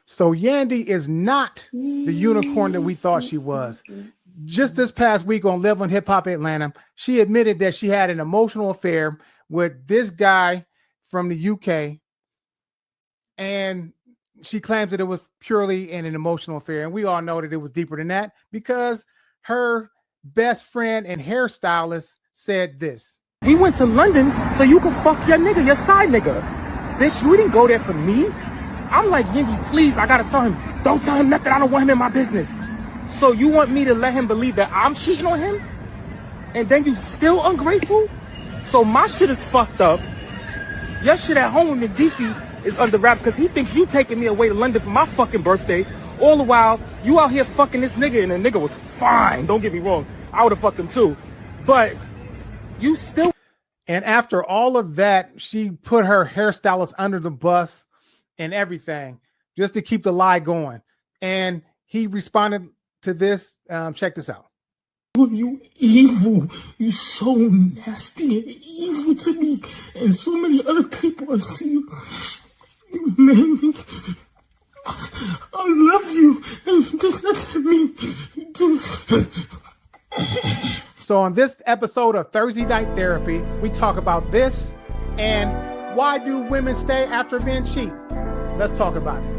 So Yandy is not the unicorn that we thought she was. Just this past week on Live on Hip Hop Atlanta, she admitted that she had an emotional affair with this guy from the UK. And she claims that it was purely an emotional affair. And we all know that it was deeper than that because her best friend and hairstylist said this. We went to London so you could fuck your nigga, your side nigga. Bitch, you didn't go there for me. I'm like, Yandy, please, I gotta tell him. Don't tell him nothing. I don't want him in my business. So you want me to let him believe that I'm cheating on him? And then you still ungrateful? So my shit is fucked up. Your shit at home with Mendeecees is under wraps because he thinks you taking me away to London for my fucking birthday. All the while, you out here fucking this nigga and the nigga was fine. Don't get me wrong. I would have fucked him too. But you still... And after all of that, she put her hairstylist under the bus and everything just to keep the lie going. And he responded to this. Check this out. You evil. You so nasty and evil to me. And so many other people I see you. Man, I love you. And that's me. So on this episode of Thursday Night Therapy, we talk about this and why do women stay after men cheat? Let's talk about it.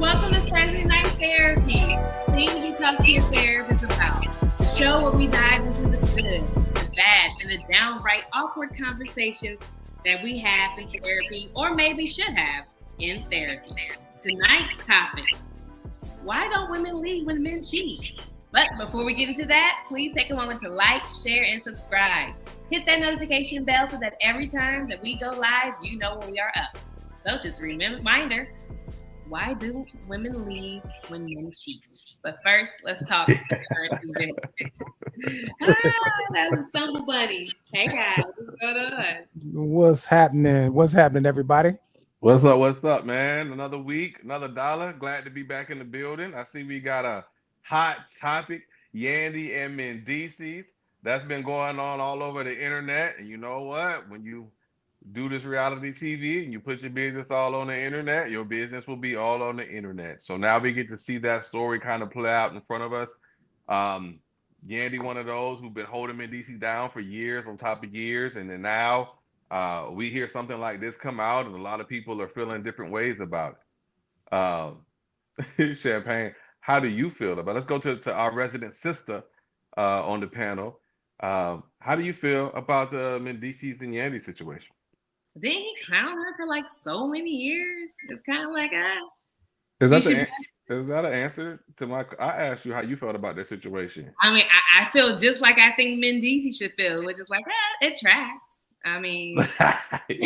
Welcome to Thursday Night Therapy. Things you talk to your therapist about. The show where we dive into the good, the bad, and the downright awkward conversations that we have in therapy or maybe should have in therapy. Tonight's topic: why don't women leave when men cheat? But before we get into that, please take a moment to like, share, and subscribe. Hit that notification bell so that every time that we go live, you know when we are up. So just reminder, why do women leave when men cheat? But first, let's talk. That's a stumble buddy. Hey guys, what's going on? What's happening? What's happening, everybody? What's up? What's up, man? Another week, another dollar. Glad to be back in the building. I see we got a hot topic, Yandy and Mendeecees. That's been going on all over the internet. And you know what? When you do this reality TV and you put your business all on the internet, your business will be all on the internet. So now we get to see that story kind of play out in front of us. Yandy, one of those who've been holding Mendeecees down for years on top of years. And then now we hear something like this come out and a lot of people are feeling different ways about it. Champagne, how do you feel about it? Let's go to our resident sister on the panel. How do you feel about the Mendeecees and Yandy situation? Didn't he clown her for like so many years? It's kind of like, Is that an answer to my? I asked you how you felt about this situation. I mean, I feel just like I think Mendeecees should feel, which is like, it tracks. I mean, I can't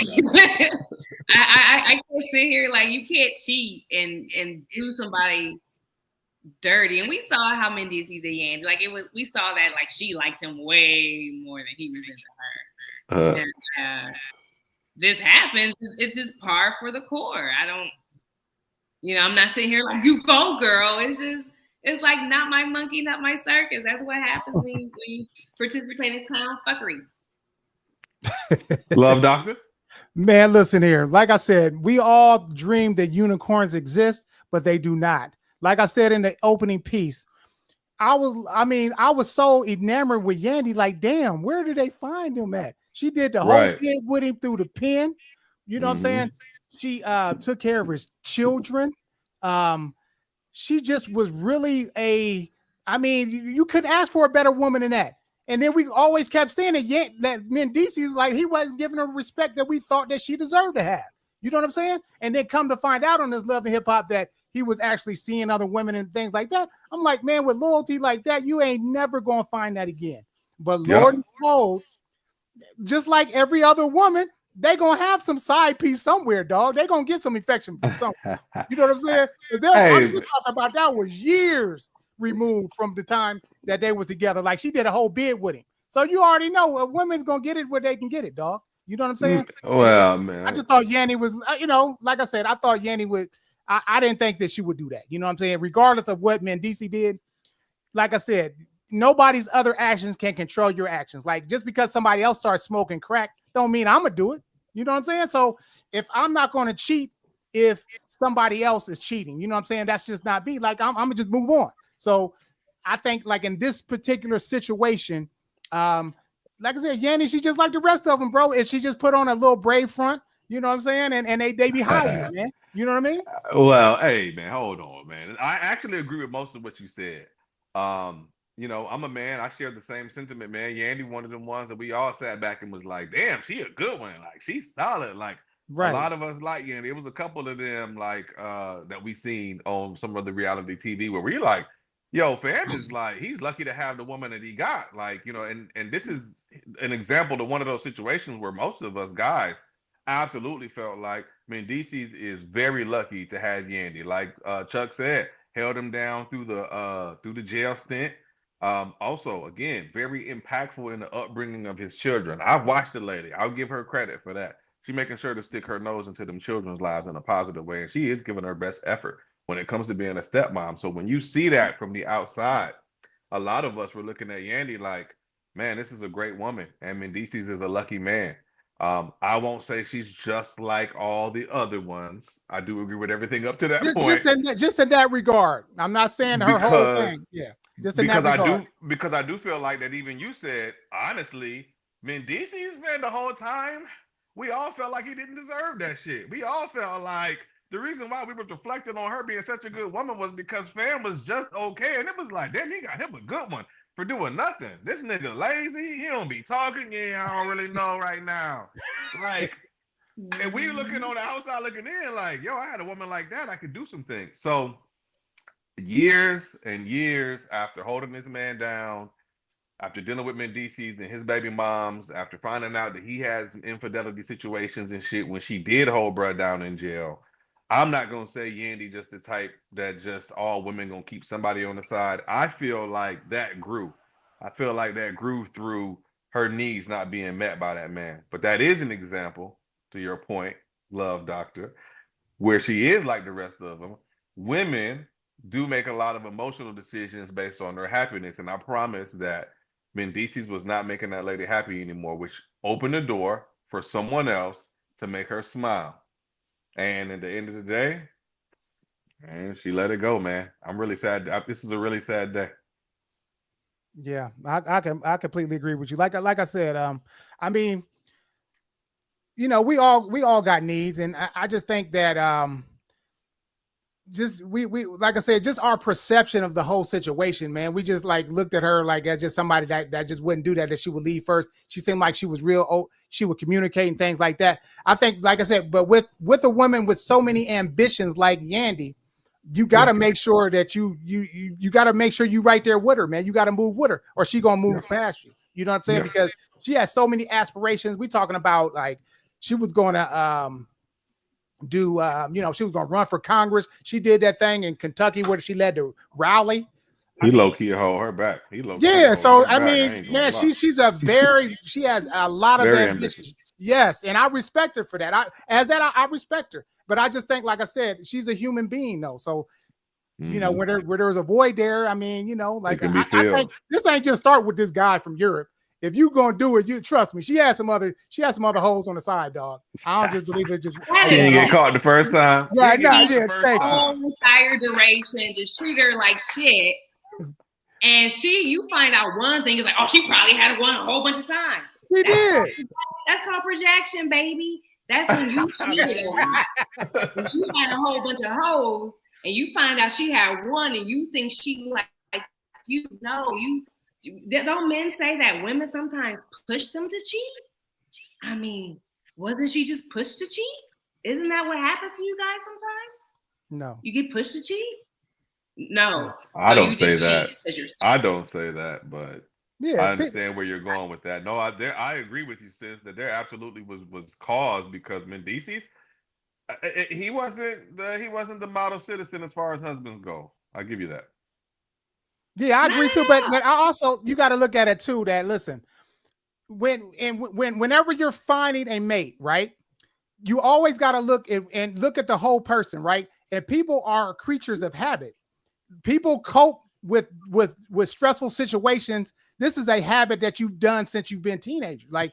sit here like you can't cheat and do somebody dirty. And we saw how Mendeecees and Yandy, like we saw that like she liked him way more than he was into her. And, this happens. It's just par for the core. I don't, I'm not sitting here like, you go, girl. It's like, not my monkey, not my circus. That's what happens when you participate in clown fuckery. Love doctor? Man, listen here. Like I said, we all dream that unicorns exist, but they do not. Like I said in the opening piece, I was so enamored with Yandy, like, damn, where did they find him at? She did the whole thing with him through the pen. You know what I'm saying? She took care of his children. She just was really you couldn't ask for a better woman than that. And then we always kept saying that Mendeecees, like, he wasn't giving her respect that we thought that she deserved to have. You know what I'm saying? And then come to find out on this Love and Hip Hop that he was actually seeing other women and things like that. I'm like, man, with loyalty like that, you ain't never going to find that again. But Lord knows, just like every other woman, they going to have some side piece somewhere, dog. They going to get some affection from somewhere. You know what I'm saying? I'm just talking about that was years removed from the time that they was together. Like, she did a whole bid with him. So you already know a woman's going to get it where they can get it, dog. You know what I'm saying? Well, man. I just thought Yandy was, like I said, I thought Yandy would, I didn't think that she would do that. You know what I'm saying? Regardless of what Mendeecees did, like I said, nobody's other actions can control your actions. Like, just because somebody else starts smoking crack don't mean I'm gonna do it. You know what I'm saying? So if I'm not going to cheat if somebody else is cheating, you know what I'm saying? That's just not me. Like I'm gonna just move on. So I think like in this particular situation, like I said, Yandy, she just like the rest of them, bro. Is she just put on a little brave front? You know what I'm saying? And they be hiding it, man. You know what I mean? Well, hey man, hold on, man. I actually agree with most of what you said. I'm a man. I share the same sentiment, man. Yandy, one of them ones that we all sat back and was like, "Damn, she a good one. Like she's solid." Like a Right. lot of us like Yandy. It was a couple of them like that we seen on some of the reality TV where we're like, "Yo, fam is like he's lucky to have the woman that he got." Like and this is an example of one of those situations where most of us guys absolutely felt like Mendeecees is very lucky to have Yandy. Like Chuck said, held him down through the jail stint. Also, again, very impactful in the upbringing of his children. I've watched the lady. I'll give her credit for that. She's making sure to stick her nose into them children's lives in a positive way, and she is giving her best effort when it comes to being a stepmom. So when you see that from the outside, a lot of us were looking at Yandy like, man, this is a great woman, and Mendeecees is a lucky man. I won't say she's just like all the other ones. I do agree with everything up to that point. Just in that regard. I'm not saying her whole thing. Yeah. Just in that regard. Because I do feel like that even you said, honestly, Mendeecees, man, the whole time, we all felt like he didn't deserve that shit. We all felt like the reason why we were reflecting on her being such a good woman was because fam was just okay. And it was like, damn, he got him a good one for doing nothing. This nigga lazy. He don't be talking. Yeah, I don't really know right now. Like, and we looking on the outside looking in like, yo, I had a woman like that. I could do some things. So years and years after holding this man down, after dealing with Mendeecees and his baby moms, after finding out that he has some infidelity situations and shit when she did hold bruh down in jail, I'm not gonna say Yandy just the type that just all women gonna keep somebody on the side. I feel like that grew. I feel like that grew through her needs not being met by that man. But that is an example, to your point, love doctor, where she is like the rest of them. Women do make a lot of emotional decisions based on their happiness. And I promise that Mendeecees was not making that lady happy anymore, which opened the door for someone else to make her smile. And at the end of the day, and she let it go, man. I'm really sad. This is a really sad day. Yeah, I completely agree with you. Like I said, I mean, we all got needs, and I just think that just we like I said, just our perception of the whole situation, man. We just like looked at her like as just somebody that just wouldn't do that she would leave first. She seemed like she was real. She would communicate and things like that. I think, like I said, but with a woman with so many ambitions like Yandy, you got to make sure that you got to make sure you right there with her, man. You got to move with her, or she gonna move past you. You know what I'm saying? Because she has so many aspirations. We talking about like she was going to she was going to run for Congress. She did that thing in Kentucky where she led the rally. He low-key hold her back. So I mean, yeah, she has a lot of ambition. Yes, and I respect her for that. I respect her. But I just think, like I said, she's a human being, though. So, where there's a void there, I mean, like I think this ain't just start with this guy from Europe. If you gonna do it, you trust me. She has some other holes on the side, dog. I don't just believe it. Just she didn't get caught the first time. Right? No, entire duration, just treat her like shit. And you find out one thing is like, oh, she probably had one a whole bunch of times. She did. That's called projection, baby. That's when you cheated on her. When you find a whole bunch of hoes and you find out she had one and you think she like you know you. Don't men say that women sometimes push them to cheat? I mean, wasn't she just pushed to cheat? Isn't that what happens to you guys sometimes? No. You get pushed to cheat? No. I don't say that. I don't say that, but yeah, I understand where you're going with that. No, I agree with you, sis, that there absolutely was cause because Mendeecees, he wasn't the model citizen as far as husbands go. I'll give you that. Yeah, I agree too, but I also you got to look at it too. That listen, whenever you're finding a mate, right? You always got to look at the whole person, right? And people are creatures of habit. People cope with stressful situations. This is a habit that you've done since you've been teenager. Like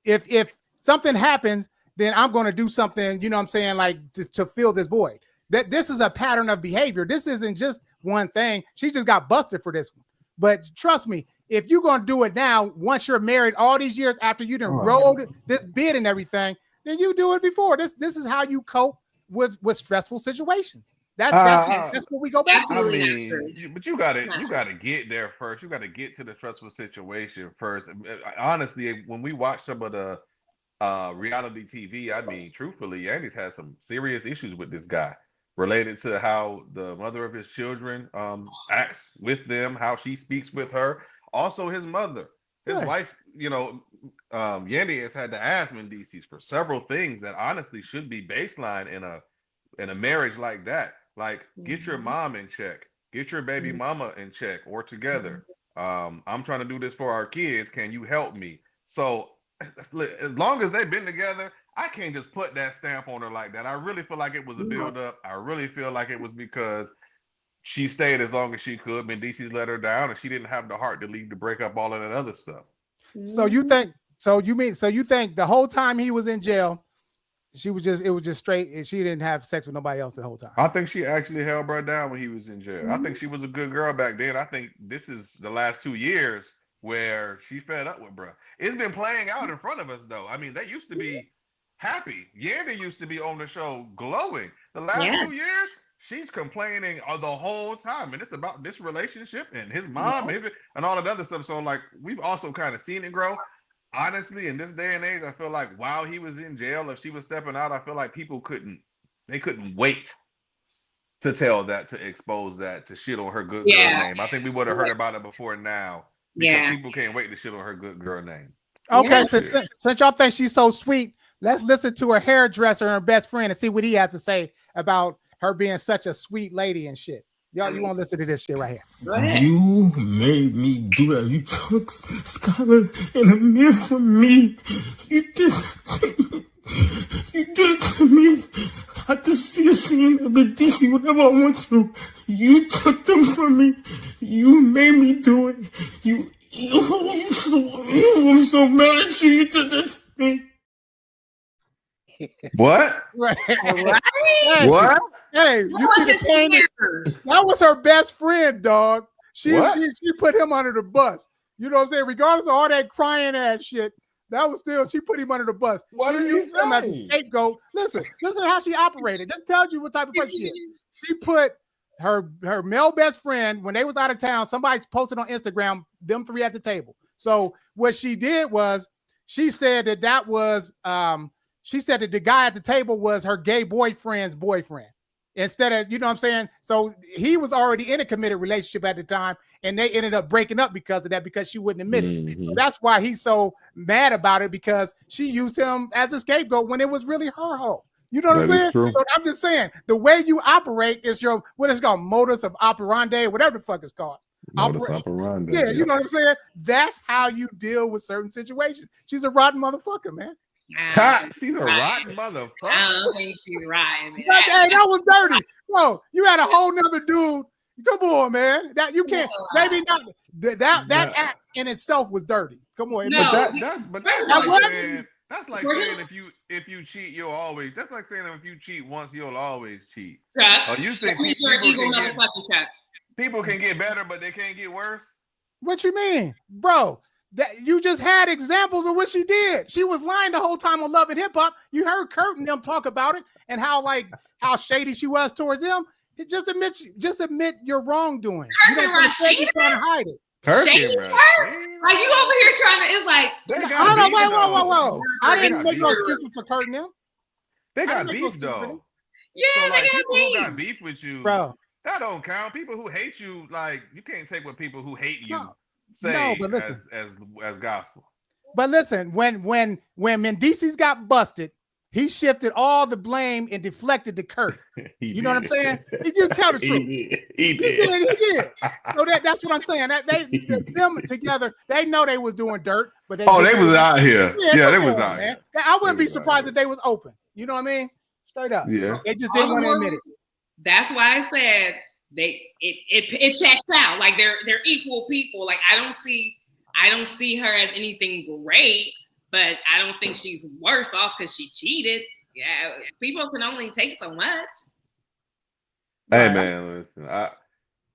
if something happens, then I'm going to do something, you know what I'm saying, like to fill this void. That this is a pattern of behavior. This isn't just one thing. She just got busted for this one. But trust me, if you're going to do it now, once you're married all these years after you done rolled this bid and everything, then you do it before. This is how you cope with stressful situations. That's what we go back to. I mean, but you gotta get there first. You gotta get to the stressful situation first. Honestly, when we watch some of the reality TV, I mean, truthfully, Yandy's had some serious issues with this guy related to how the mother of his children acts with them, how she speaks with her. Also, his mother, his wife. You know, Yandy has had to ask Mendeecees for several things that honestly should be baseline in a marriage like that. Like, get your mom in check, get your baby mama in check, or together. I'm trying to do this for our kids. Can you help me? So as long as they've been together, I can't just put that stamp on her like that. I really feel like it was a build-up. I really feel like it was because she stayed as long as she could. Mendeecees let her down, and she didn't have the heart to leave to break up all of that other stuff. So you think the whole time he was in jail, it was just straight, and she didn't have sex with nobody else the whole time? I think she actually held bro down when he was in jail. I think she was a good girl back then. I think this is the last 2 years where she fed up with bro. It's been playing out in front of us though. I mean, they used to be happy. Yandy used to be on the show glowing. The last 2 years, she's complaining the whole time, and it's about this relationship and his mom and all that other stuff. So like, we've also kind of seen it grow. Honestly, in this day and age, I feel like while he was in jail, if she was stepping out, I feel like people couldn't wait to tell that, to expose that, to shit on her good girl name. I think we would have heard about it before now, because people can't wait to shit on her good girl name. Okay, since y'all think she's so sweet, let's listen to her hairdresser and her best friend and see what he has to say about her being such a sweet lady and shit. Y'all, you want to listen to this shit right here? You made me do that. You took Skylar in the mirror for me. You did it to me. I can see a scene of the DC whenever I want to. You took them from me. You made me do it. I'm so mad at you. You did this to me. What? Right. Right? What? Hey, you see the pain? That was her best friend, dog. She put him under the bus. You know what I'm saying? Regardless of all that crying ass shit, that was still, she put him under the bus. What she used him as a scapegoat. Listen how she operated. This tells you what type of person she is. She put her male best friend, when they was out of town, somebody's posted on Instagram, them three at the table. So what she did was she said that was she said that the guy at the table was her gay boyfriend's boyfriend. Instead of, you know what I'm saying? So he was already in a committed relationship at the time, and they ended up breaking up because of that, because she wouldn't admit it. So that's why he's so mad about it, because she used him as a scapegoat when it was really her hoe. You know what I'm saying? So I'm just saying, the way you operate is your, what is called, modus of operandi, whatever the fuck it's called. Modus operandi. Yeah, you know what I'm saying? That's how you deal with certain situations. She's a rotten motherfucker, man. She's a rotten motherfucker. I don't think she's rotten. Hey, that was dirty, bro. You had a whole nother dude. Come on, man. That you can't. Maybe not. That act in itself was dirty. Come on. No, that's like saying if you cheat, you'll always. That's like saying if you cheat once, you'll always cheat. Chuck, you think people can get better, but they can't get worse? What you mean, bro? That you just had examples of what she did. She was lying the whole time on Love and Hip Hop. You heard Kurt and them talk about it and how shady she was towards them. Just admit your wrongdoing. You don't trying to hide it. Shady her? Like, you over here trying to? It's like, whoa. I didn't make no excuses for Kurt and them. They got beef though. Yeah, so, they got people beef. Who got beef with you, bro. That don't count. People who hate you, like, you can't take what people who hate you. No, but listen, as gospel. But listen, when Mendeecees got busted, he shifted all the blame and deflected to Kurt. You know what I'm saying? He did tell the truth. He did. So that's what I'm saying. That them together, they know they was doing dirt, but they was out here. Yeah, they was out here. I wouldn't be surprised if they was open. You know what I mean? Straight up. Yeah. They just didn't want to admit it. That's why I said it checks out. Like they're equal people. Like I don't see her as anything great, but I don't think she's worse off because she cheated. Yeah, people can only take so much. Hey Right. man, listen,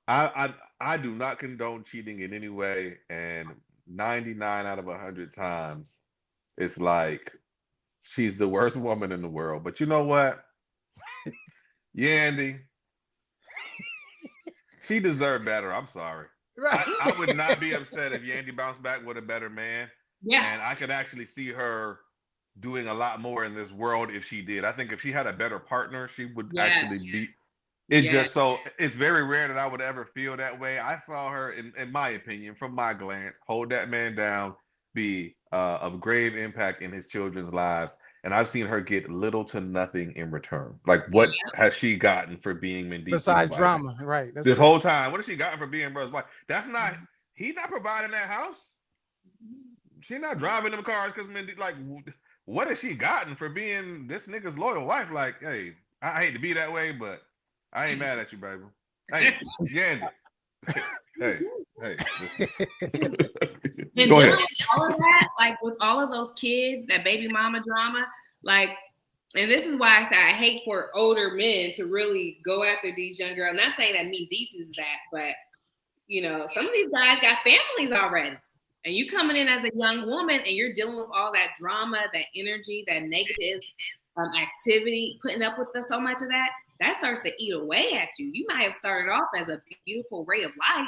I do not condone cheating in any way, and 99 out of 100 times, it's like she's the worst woman in the world. But you know what, Yandy, she deserved better. I'm sorry. Right. I would not be upset if Yandy bounced back with a better man, Yeah. and I could actually see her doing a lot more in this world if she did. I think if she had a better partner, she would actually be. It's Yes. just so it's very rare that I would ever feel that way. I saw her, in my opinion, from my glance, hold that man down, be of grave impact in his children's lives, and I've seen her get little to nothing in return. Like, what has she gotten for being Mendeecees' Besides wife drama, right? That's this true. whole time? What has she gotten for being brother's wife? That's not. He's not providing that house. She's not driving them cars because like, what has she gotten for being this nigga's loyal wife? Like, hey, I hate to be that way, but I ain't mad at you, baby. Hey, Yandy. hey. And Go dealing ahead. with all of that, like with all of those kids, that baby mama drama, like, and this is why I say I hate for older men to really go after these young girls. I'm not saying that Mendeecees is that, but you know, some of these guys got families already. And you coming in as a young woman and you're dealing with all that drama, that energy, that negative activity, putting up with so much of that starts to eat away at you. You might have started off as a beautiful ray of light,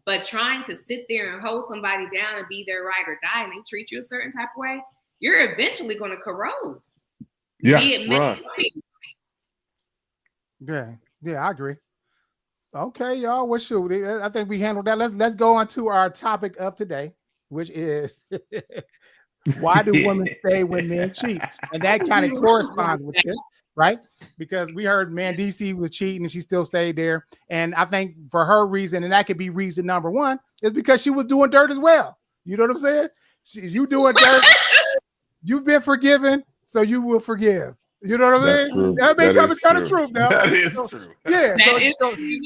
but trying to sit there and hold somebody down and be their ride or die and they treat you a certain type of way, you're eventually going to corrode. Yeah, run. Yeah, I agree. Okay, y'all. Well, shoot, I think we handled that. Let's go on to our topic of today, which is why do women stay when men cheat? And that kind of corresponds with this, right? Because we heard Mendeecees was cheating and she still stayed there. And I think for her reason, and that could be reason number one, is because she was doing dirt as well. You know what I'm saying? You doing dirt, you've been forgiven, so you will forgive. You know what I mean? That may come kind of true now. That is so, true. Yeah. So you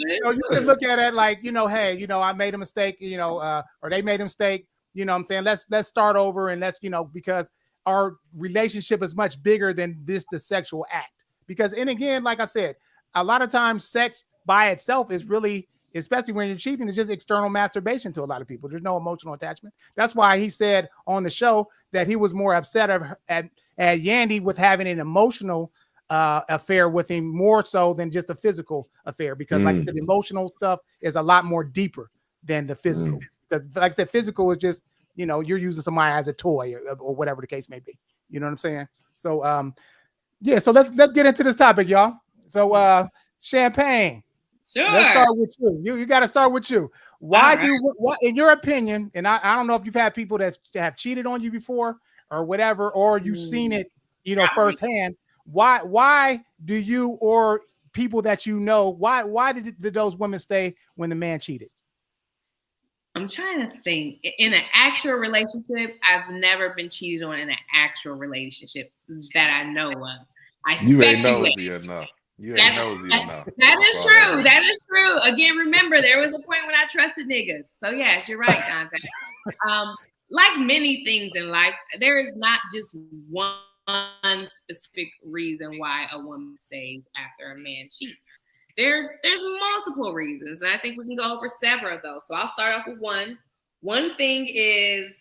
can look at it like, hey, I made a mistake, or they made a mistake. You know what I'm saying? Let's start over and let's, because our relationship is much bigger than the sexual act. Because, and again, like I said, a lot of times sex by itself is really, especially when you're cheating, it's just external masturbation to a lot of people. There's no emotional attachment. That's why he said on the show that he was more upset at Yandy with having an emotional affair with him more so than just a physical affair. Because like I said, emotional stuff is a lot more deeper than the physical. Because like I said, physical is just, you're using somebody as a toy or whatever the case may be. You know what I'm saying? So, yeah, so let's get into this topic, y'all. So, Champagne. Sure. Let's start with you. You got to start with you. Why what in your opinion, and I don't know if you've had people that have cheated on you before or whatever, or you've seen it, firsthand. Why do you or people that why did those women stay when the man cheated? I'm trying to think. In an actual relationship, I've never been cheated on in an actual relationship that I know of. You ain't nosy enough. You ain't nosy enough. That is true. That is true. Again, remember, there was a point when I trusted niggas. So yes, you're right, Dante. Like many things in life, there is not just one specific reason why a woman stays after a man cheats. There's multiple reasons, and I think we can go over several of those. So I'll start off with one. One thing is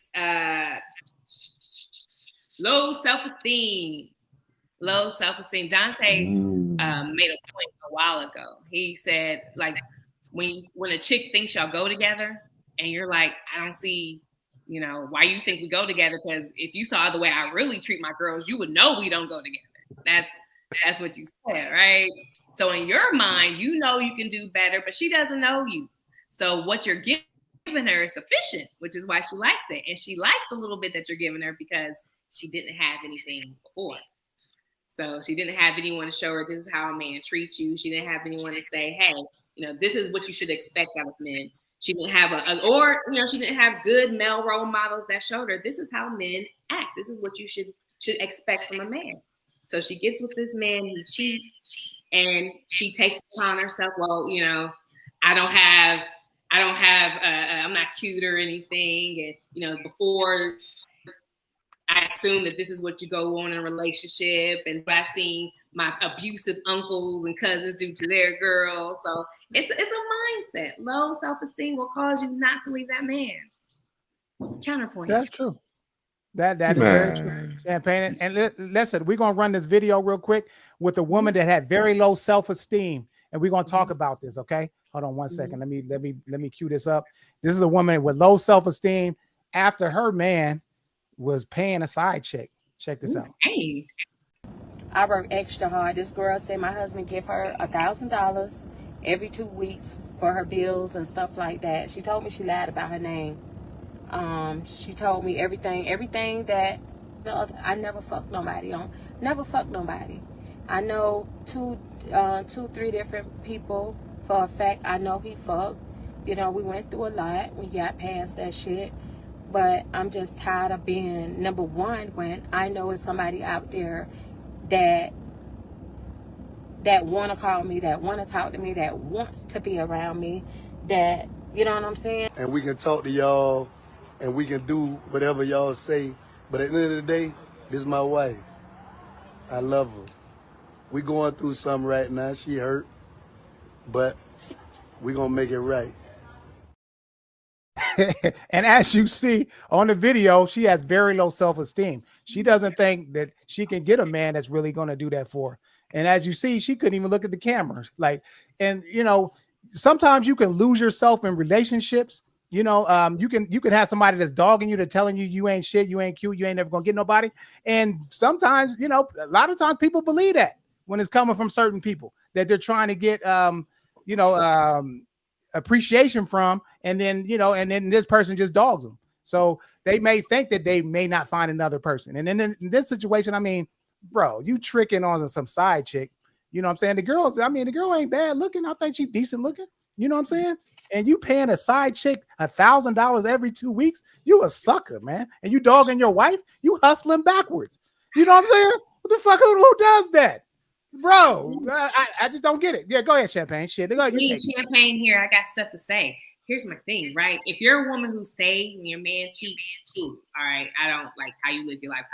low self-esteem. Low self-esteem. Dante made a point a while ago. He said, like, when a chick thinks y'all go together, and you're like, I don't see, why you think we go together? Because if you saw the way I really treat my girls, you would know we don't go together. That's what you said, right? So in your mind, you can do better, but she doesn't know you. So what you're giving her is sufficient, which is why she likes it. And she likes the little bit that you're giving her because she didn't have anything before. So she didn't have anyone to show her this is how a man treats you. She didn't have anyone to say, hey, this is what you should expect out of men. She didn't have she didn't have good male role models that showed her this is how men act. This is what you should expect from a man. So she gets with this man, he cheats, and she takes it upon herself. Well, I'm not cute or anything. And, before I assume that this is what you go on in a relationship, and I've seen my abusive uncles and cousins do to their girls. So it's a mindset. Low self-esteem will cause you not to leave that man. Counterpoint. That's true. That is very true. Man. Champagne. And listen, we're gonna run this video real quick with a woman that had very low self-esteem, and we're gonna talk about this. Okay, hold on one second. Let me cue this up. This is a woman with low self-esteem after her man was paying a side chick. Check this out. Hey. I work extra hard. This girl said my husband give her $1,000 every 2 weeks for her bills and stuff like that. She told me she lied about her name. She told me everything that I never fucked nobody on. Never fucked nobody. I know two, 3 different people for a fact. I know he fucked. You know, we went through a lot. We got past that shit. But I'm just tired of being number one when I know it's somebody out there that want to call me, that want to talk to me, that wants to be around me, that, you know what I'm saying? And we can talk to y'all and we can do whatever y'all say. But at the end of the day, this is my wife. I love her. We going through something right now. She hurt, but we gonna make it right. And as you see on the video, she has very low self-esteem. She doesn't think that she can get a man that's really going to do that for her. And as you see, she couldn't even look at the cameras. Like, and you know, sometimes you can lose yourself in relationships. You know, you can have somebody that's dogging you, to telling you ain't shit, you ain't cute, you ain't never gonna get nobody. And sometimes, you know, a lot of times people believe that when it's coming from certain people that they're trying to get, appreciation from, and then this person just dogs them. So they may think that they may not find another person. And then in this situation, I mean, bro, you tricking on some side chick. You know what I'm saying? The girl ain't bad looking. I think she's decent looking. You know what I'm saying? And you paying a side chick $1,000 every 2 weeks. You a sucker, man. And you dogging your wife. You hustling backwards. You know what I'm saying? What the fuck? Who does that? Bro, I just don't get it. Yeah, go ahead, Champagne. Shit, Champagne here. I got stuff to say. Here's my thing, right? If you're a woman who stays and your man cheats, all right, I don't like how you live your life,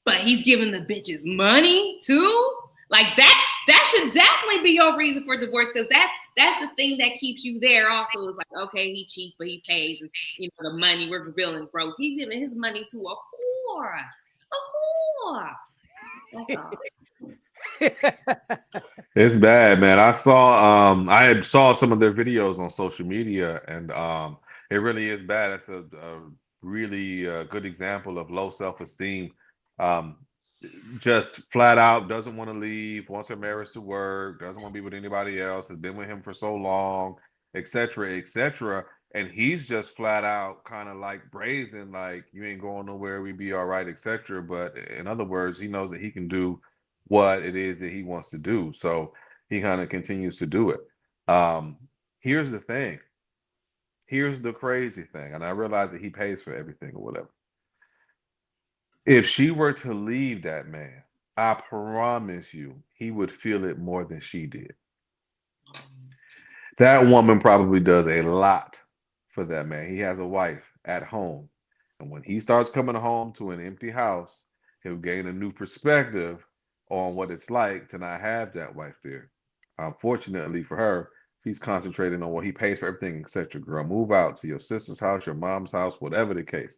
But he's giving the bitches money too. Like that should definitely be your reason for divorce, because that's the thing that keeps you there. Also, is like, okay, he cheats, but he pays, and the money we're revealing growth. He's giving his money to a whore. It's bad, man. I saw some of their videos on social media, and it really is bad. It's a really good example of low self-esteem. Just flat out doesn't want to leave, wants her marriage to work, doesn't want to be with anybody else, has been with him for so long, etc., etc. And he's just flat out kind of like brazen, like, you ain't going nowhere, we be all right, etc. But in other words, he knows that he can do what it is that he wants to do. So he kind of continues to do it. Here's the thing. Here's the crazy thing. And I realize that he pays for everything or whatever. If she were to leave that man, I promise you, he would feel it more than she did. That woman probably does a lot for that man. He has a wife at home. And when he starts coming home to an empty house, he'll gain a new perspective on what it's like to not have that wife there. Fortunately for her, he's concentrating on what he pays for everything, etc. Girl, move out to your sister's house, your mom's house, whatever the case.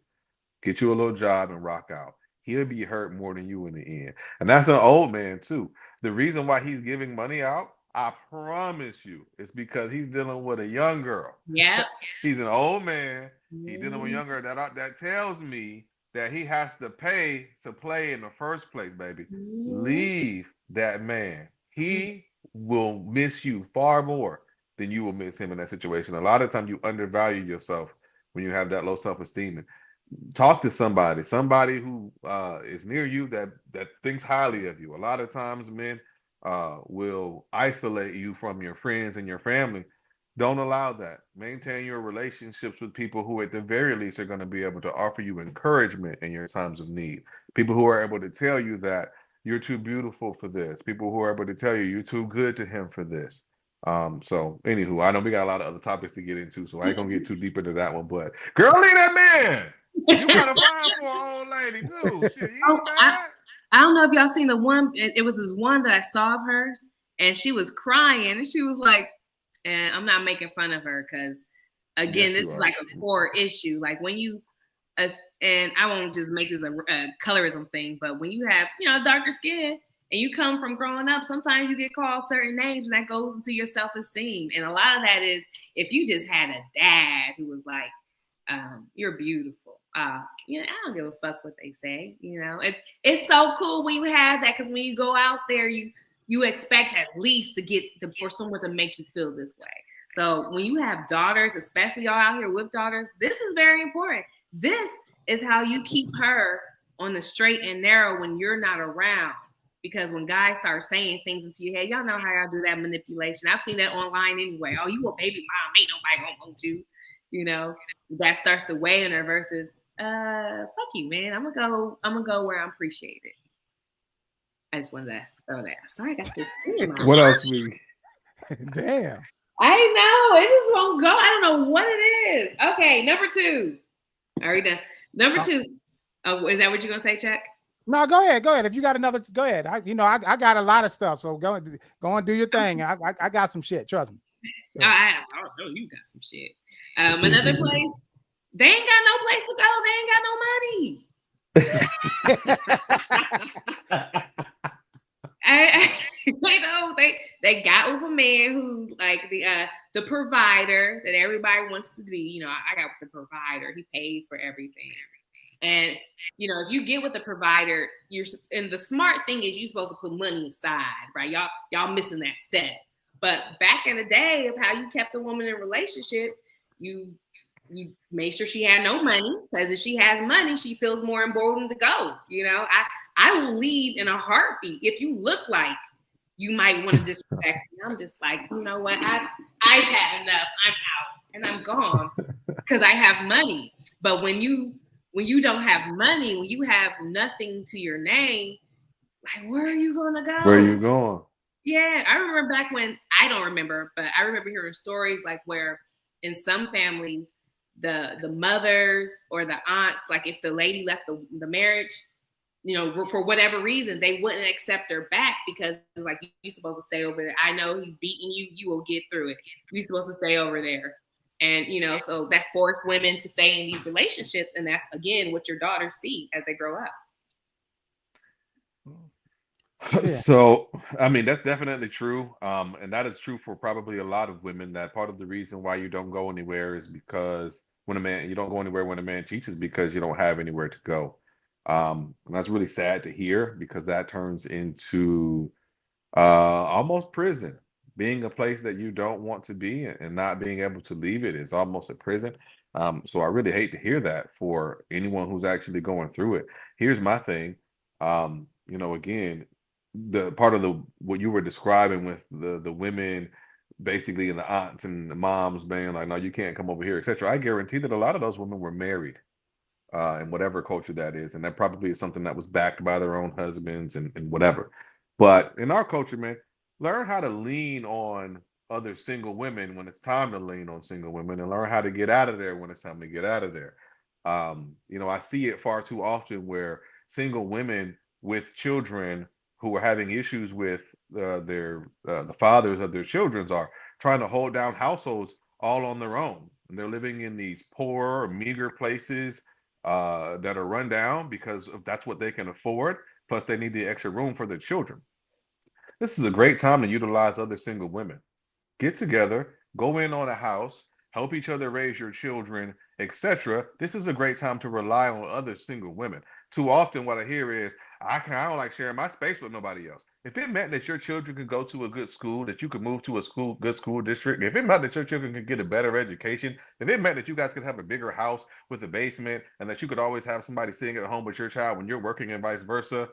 Get you a little job and rock out. He'll be hurt more than you in the end. And that's an old man too. The reason why he's giving money out, I promise you, is because he's dealing with a young girl. Yeah. He's an old man. He's dealing with a young girl. That tells me that he has to pay to play in the first place, baby. Leave that man. He will miss you far more than you will miss him in that situation. A lot of times you undervalue yourself when you have that low self-esteem. Talk to somebody who is near you that thinks highly of you. A lot of times men will isolate you from your friends and your family. Don't allow that. Maintain your relationships with people who at the very least are going to be able to offer you encouragement in your times of need. People who are able to tell you that you're too beautiful for this. People who are able to tell you you're too good to him for this. So anywho, I know we got a lot of other topics to get into, so I ain't gonna get too deep into that one. But girl, leave that man. You got a fire for an old lady too. Shit, you Oh, ain't mad. I don't know if y'all seen the one. It was this one that I saw of hers, and she was crying, and she was like, and I'm not making fun of her because, again, Yes, this you is are. like a core issue. Like when you, and I won't just make this a colorism thing, but when you have, darker skin and you come from growing up, sometimes you get called certain names, and that goes into your self-esteem. And a lot of that is if you just had a dad who was like, you're beautiful. I don't give a fuck what they say. It's so cool when you have that, because when you go out there, you expect at least to get for someone to make you feel this way. So when you have daughters, especially y'all out here with daughters, this is very important. This is how you keep her on the straight and narrow when you're not around. Because when guys start saying things into your head, y'all know how y'all do that manipulation. I've seen that online anyway. Oh, you a baby mom, ain't nobody gonna want you. That starts to weigh on her versus, fuck you, man. I'm gonna go where I'm appreciated. I just wanted to throw that. Sorry, I got this thing in my What mind. else we? Damn. I know. It just won't go. I don't know what it is. Okay, number 2. Are we done? Number 2. Oh, is that what you're gonna say, Chuck? No, go ahead. If you got another, go ahead. I got a lot of stuff, so go and do your thing. I got some shit. Trust me. I know you got some shit. Another place. They ain't got no place to go. They ain't got no money. I know they got with a man who like the provider that everybody wants to be. I got with the provider. He pays for everything. And if you get with the provider, and the smart thing is you're supposed to put money aside, right? Y'all missing that step. But back in the day of how you kept a woman in a relationship, you made sure she had no money, because if she has money, she feels more emboldened to go. I will leave in a heartbeat if you look like you might want to disrespect me. I'm just like, you know what? I've had enough. I'm out and I'm gone because I have money. But when you don't have money, when you have nothing to your name, like, where are you gonna go? Where are you going? Yeah, I remember back when, I don't remember, but I remember hearing stories like where in some families, the mothers or the aunts, like if the lady left the marriage, for whatever reason, they wouldn't accept her back because like, you're supposed to stay over there. I know he's beating you. You will get through it. You're supposed to stay over there. And, so that forced women to stay in these relationships. And that's, again, what your daughters see as they grow up. Yeah. So, I mean, that's definitely true. And that is true for probably a lot of women, that part of the reason why you don't go anywhere is because you don't go anywhere when a man cheats is because you don't have anywhere to go. And that's really sad to hear, because that turns into almost prison. Being a place that you don't want to be and not being able to leave it is almost a prison. So I really hate to hear that for anyone who's actually going through it. Here's my thing. Again, the part of what you were describing with the women basically, and the aunts and the moms being like, no, you can't come over here, etc. I guarantee that a lot of those women were married in whatever culture that is. And that probably is something that was backed by their own husbands and whatever. But in our culture, man, learn how to lean on other single women when it's time to lean on single women, and learn how to get out of there when it's time to get out of there. I see it far too often where single women with children who are having issues with the fathers of their children are trying to hold down households all on their own. And they're living in these poor, meager places that are run down because that's what they can afford. Plus, they need the extra room for their children. This is a great time to utilize other single women. Get together, go in on a house, help each other raise your children, etc. This is a great time to rely on other single women. Too often, what I hear is, I don't like sharing my space with nobody else. If it meant that your children could go to a good school, that you could move to a good school district, if it meant that your children could get a better education, if it meant that you guys could have a bigger house with a basement, and that you could always have somebody sitting at home with your child when you're working and vice versa,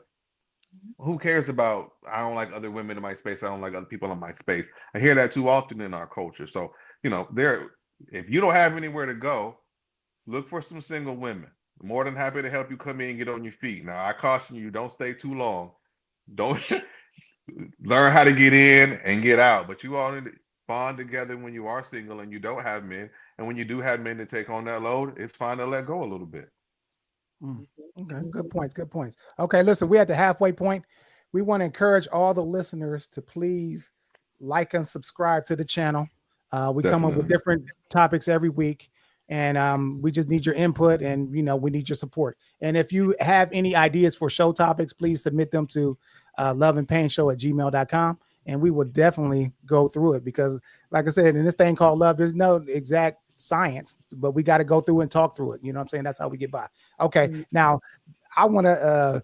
who cares about, I don't like other women in my space, I don't like other people in my space. I hear that too often in our culture. So, if you don't have anywhere to go, look for some single women. More than happy to help you come in and get on your feet. Now, I caution you, don't stay too long. Don't learn how to get in and get out. But you all need to bond together when you are single and you don't have men. And when you do have men to take on that load, it's fine to let go a little bit. Okay, good points. Good points. Okay, listen, we're at the halfway point. We want to encourage all the listeners to please like and subscribe to the channel. We come up with Definitely. different topics every week, and we just need your input, and we need your support. And if you have any ideas for show topics, please submit them to loveandpainshow@gmail.com, and we will definitely go through it because, like I said, in this thing called love, there's no exact science, but we got to go through and talk through it. You know what I'm saying? That's how we get by. Okay, now I want to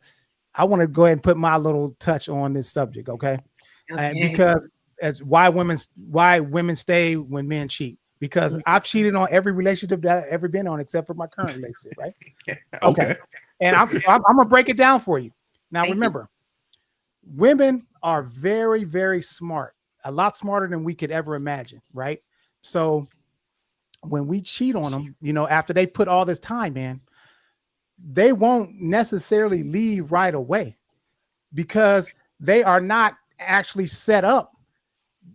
go ahead and put my little touch on this subject. Okay, and because as why women stay when men cheat, because I've cheated on every relationship that I've ever been on except for my current relationship, right? Okay. And I'm gonna break it down for you. Now remember, women are very, very smart, a lot smarter than we could ever imagine, right? So when we cheat on them, after they put all this time in, they won't necessarily leave right away because they are not actually set up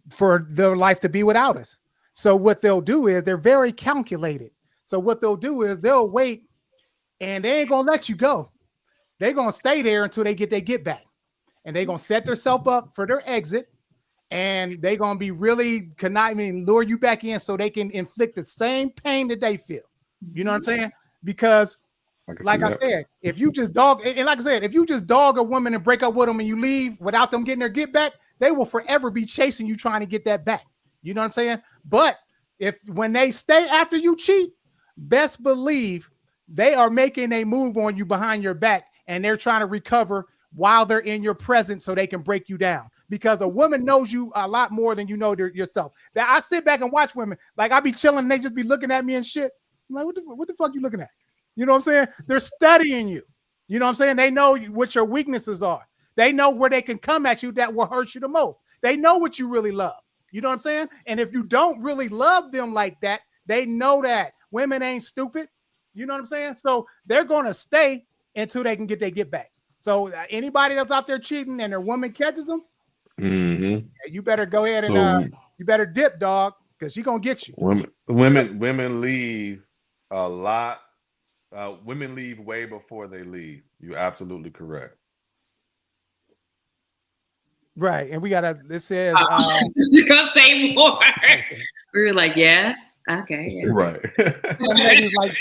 for their life to be without us. So what they'll do is they're very calculated. So what they'll do is they'll wait and they ain't going to let you go. They're going to stay there until they get their get back. And they're going to set themselves up for their exit. And they're going to be really conniving, lure you back in so they can inflict the same pain that they feel. You know what I'm saying? Because like I said, if you just dog, and like I said, if you just dog a woman and break up with them and you leave without them getting their get back, they will forever be chasing you trying to get that back. You know what I'm saying? But when they stay after you cheat, best believe they are making a move on you behind your back and they're trying to recover while they're in your presence so they can break you down. Because a woman knows you a lot more than you know yourself. That I sit back and watch women, like I be chilling and they just be looking at me and shit. I'm like, what the fuck you looking at? You know what I'm saying? They're studying you. You know what I'm saying? They know what your weaknesses are. They know where they can come at you that will hurt you the most. They know what you really love. You know what I'm saying? And if you don't really love them like that, they know that. Women ain't stupid. You know what I'm saying? So they're going to stay until they can get their get back. So anybody that's out there cheating and their woman catches them, you better go ahead and you better dip, dog, because she's going to get you. Women leave a lot. Women leave way before they leave. You're absolutely correct. Right. And we got this says you're gonna say more. We were like, yeah, okay. Yeah. Right. Some ladies like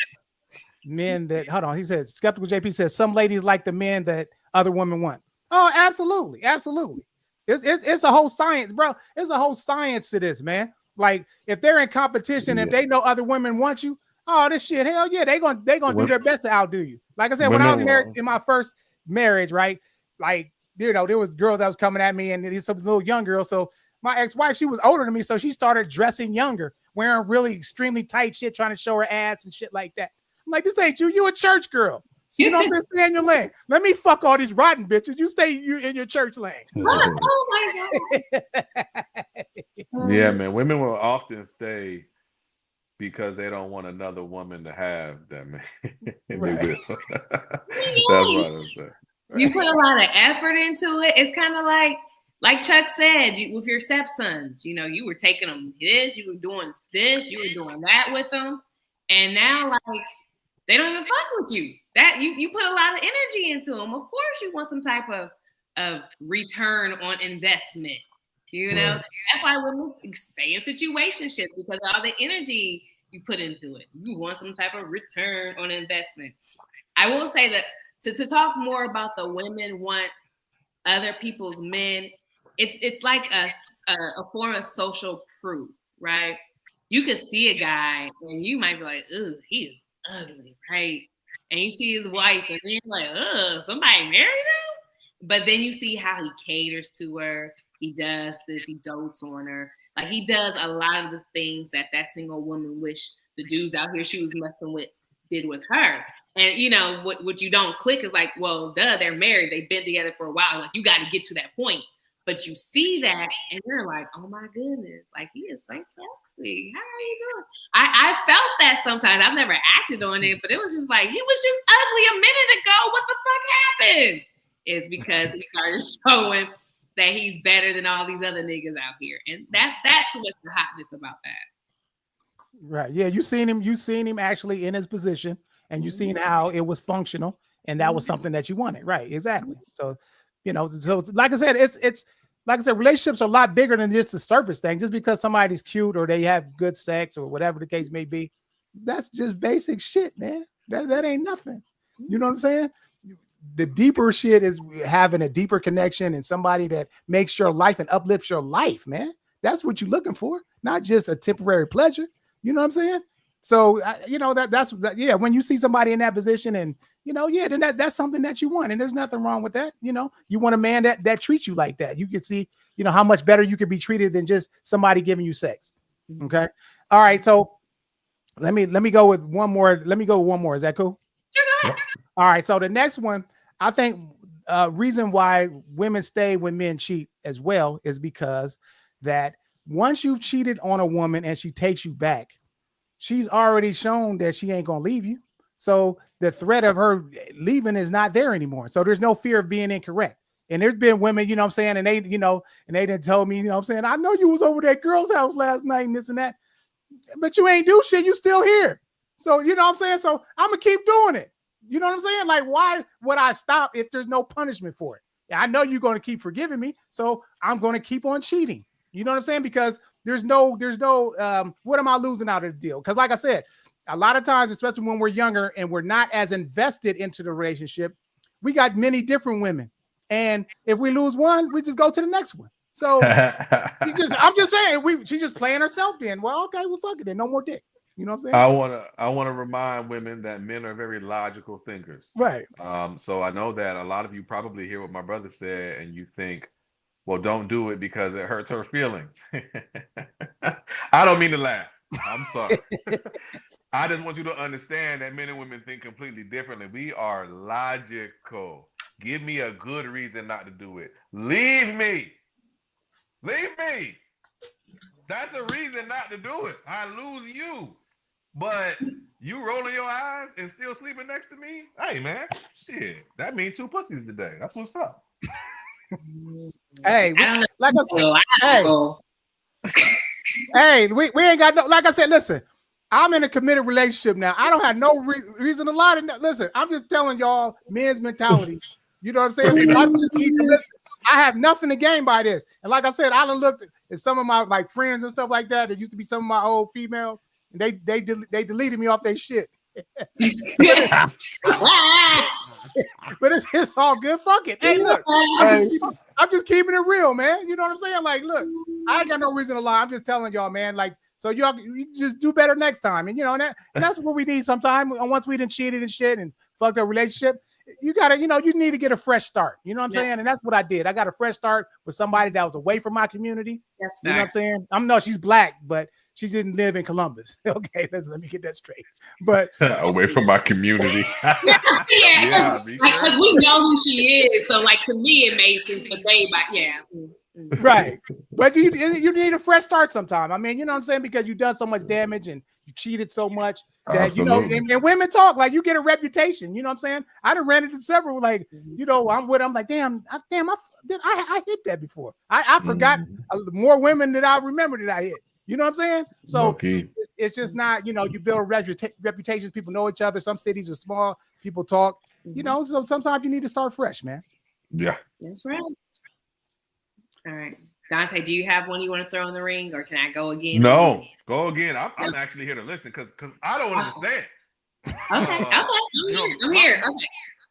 men that he said Skeptical JP says some ladies like the men that other women want. Oh, absolutely, absolutely. It's a whole science, bro. It's a whole science to this, man. Like if they're in competition, if they know other women want you, oh, this shit, hell yeah, they gonna do their best to outdo you. Like I said, when I was married in my first marriage, right? Like, there was girls that was coming at me, and these some little young girls. So my ex-wife, she was older than me, so she started dressing younger, wearing really extremely tight shit, trying to show her ass and shit like that. I'm like, this ain't you. You a church girl. You know what I'm saying? Stay in your lane. Let me fuck all these rotten bitches. You stay in your church lane. Oh my God. Yeah, man. Women will often stay because they don't want another woman to have that man. Right. That's what I'm saying. You put a lot of effort into it. It's kind of like Chuck said, with your stepsons, you were taking them this, you were doing this, you were doing that with them. And now, like, they don't even fuck with you. That you put a lot of energy into them. Of course, you want some type of return on investment. Right. That's why women stay in situationships, because of all the energy you put into it. You want some type of return on investment. I will say that to talk more about the women want other people's men, it's like a form of social proof, right? You could see a guy and you might be like, "Ugh, he is ugly," right? And you see his wife and you're like, "Ugh, somebody married him?" But then you see how he caters to her. He does this. He dotes on her. Like, he does a lot of the things that single woman wish the dudes out here she was messing with did with her. And what you don't click is like, well, duh, they're married. They've been together for a while. Like, you got to get to that point. But you see that and you're like, oh my goodness, like, he is so sexy. How are you doing? I felt that sometimes. I've never acted on it, but it was just like, he was just ugly a minute ago. What the fuck happened? It's because he started showing that he's better than all these other niggas out here. And that's what's the hotness about that. Right. Yeah, you seen him actually in his position. and you seen how it was functional, and that was something that you wanted, right? Exactly. So, so like I said, it's like I said, relationships are a lot bigger than just the surface thing. Just because somebody's cute or they have good sex or whatever the case may be, that's just basic shit, man. That ain't nothing. You know what I'm saying? The deeper shit is having a deeper connection and somebody that makes your life and uplifts your life, man. That's what you're looking for, not just a temporary pleasure. You know what I'm saying? So, that's when you see somebody in that position and, then that's something that you want. And there's nothing wrong with that. You want a man that treats you like that. You can see, how much better you could be treated than just somebody giving you sex. Okay. All right. So let me go with one more. Let me go with one more. Is that cool? Sure. All right. So the next one, I think reason why women stay when men cheat as well is because that once you've cheated on a woman and she takes you back, she's already shown that she ain't going to leave you. So the threat of her leaving is not there anymore. So there's no fear of being incorrect. And there's been women, you know what I'm saying? And they, and they didn't tell me, you know what I'm saying? I know you was over that girl's house last night and this and that, but you ain't do shit. You still here. So, you know what I'm saying? So I'm going to keep doing it. You know what I'm saying? Like, why would I stop if there's no punishment for it? I know you're going to keep forgiving me. So I'm going to keep on cheating. You know what I'm saying? Because there's no, what am I losing out of the deal? Because like I said, a lot of times, especially when we're younger and we're not as invested into the relationship, we got many different women. And if we lose one, we just go to the next one. So I'm just saying, she's just playing herself then. Well, okay, well, fuck it then. No more dick. You know what I'm saying? I want to remind women that men are very logical thinkers. Right. So I know that a lot of you probably hear what my brother said and you think, well, don't do it because it hurts her feelings. I don't mean to laugh. I'm sorry. I just want you to understand that men and women think completely differently. We are logical. Give me a good reason not to do it. Leave me. Leave me. That's a reason not to do it. I lose you. But you rolling your eyes and still sleeping next to me? Hey, man. Shit. That means 2 pussies today. That's what's up. Hey, like I said, hey, we ain't got no, like I said, listen, I'm in a committed relationship now. I don't have no reason to lie to listen. I'm just telling y'all men's mentality. You know what I'm saying? So I just need to listen. I have nothing to gain by this. And like I said, I done looked at some of my like friends and stuff like that. There used to be some of my old females, and they deleted me off their shit. But it's all good. Fuck it. Hey, look, I'm just keeping it real, man. You know what I'm saying? Like, look, I ain't got no reason to lie. I'm just telling y'all, man. Like, so you just do better next time. And and that's what we need sometimes. Once we done cheated and shit and fucked up relationship, you gotta, you need to get a fresh start. You know what I'm saying? And that's what I did. I got a fresh start with somebody that was away from my community. That's you know what I'm saying? No, she's black, but she didn't live in Columbus. Okay, let me get that straight. But away from my community. Yeah, because we know who she is. So, like, to me, it made sense. But right. But you need a fresh start sometime. I mean, you know what I'm saying? Because you've done so much damage and you cheated so much that, Absolutely. and women talk like you get a reputation. You know what I'm saying? I done ran into several, like, I'm like, damn, I hit that before. I forgot more women that I remember that I hit. You know what I'm saying? So it's just not, you build reputations. People know each other. Some cities are small. People talk, so sometimes you need to start fresh, man. Yeah. That's right. All right. Dante, do you have one you want to throw in the ring, or can I go again? No, go again. I'm actually here to listen because I don't understand. Okay. I'm here.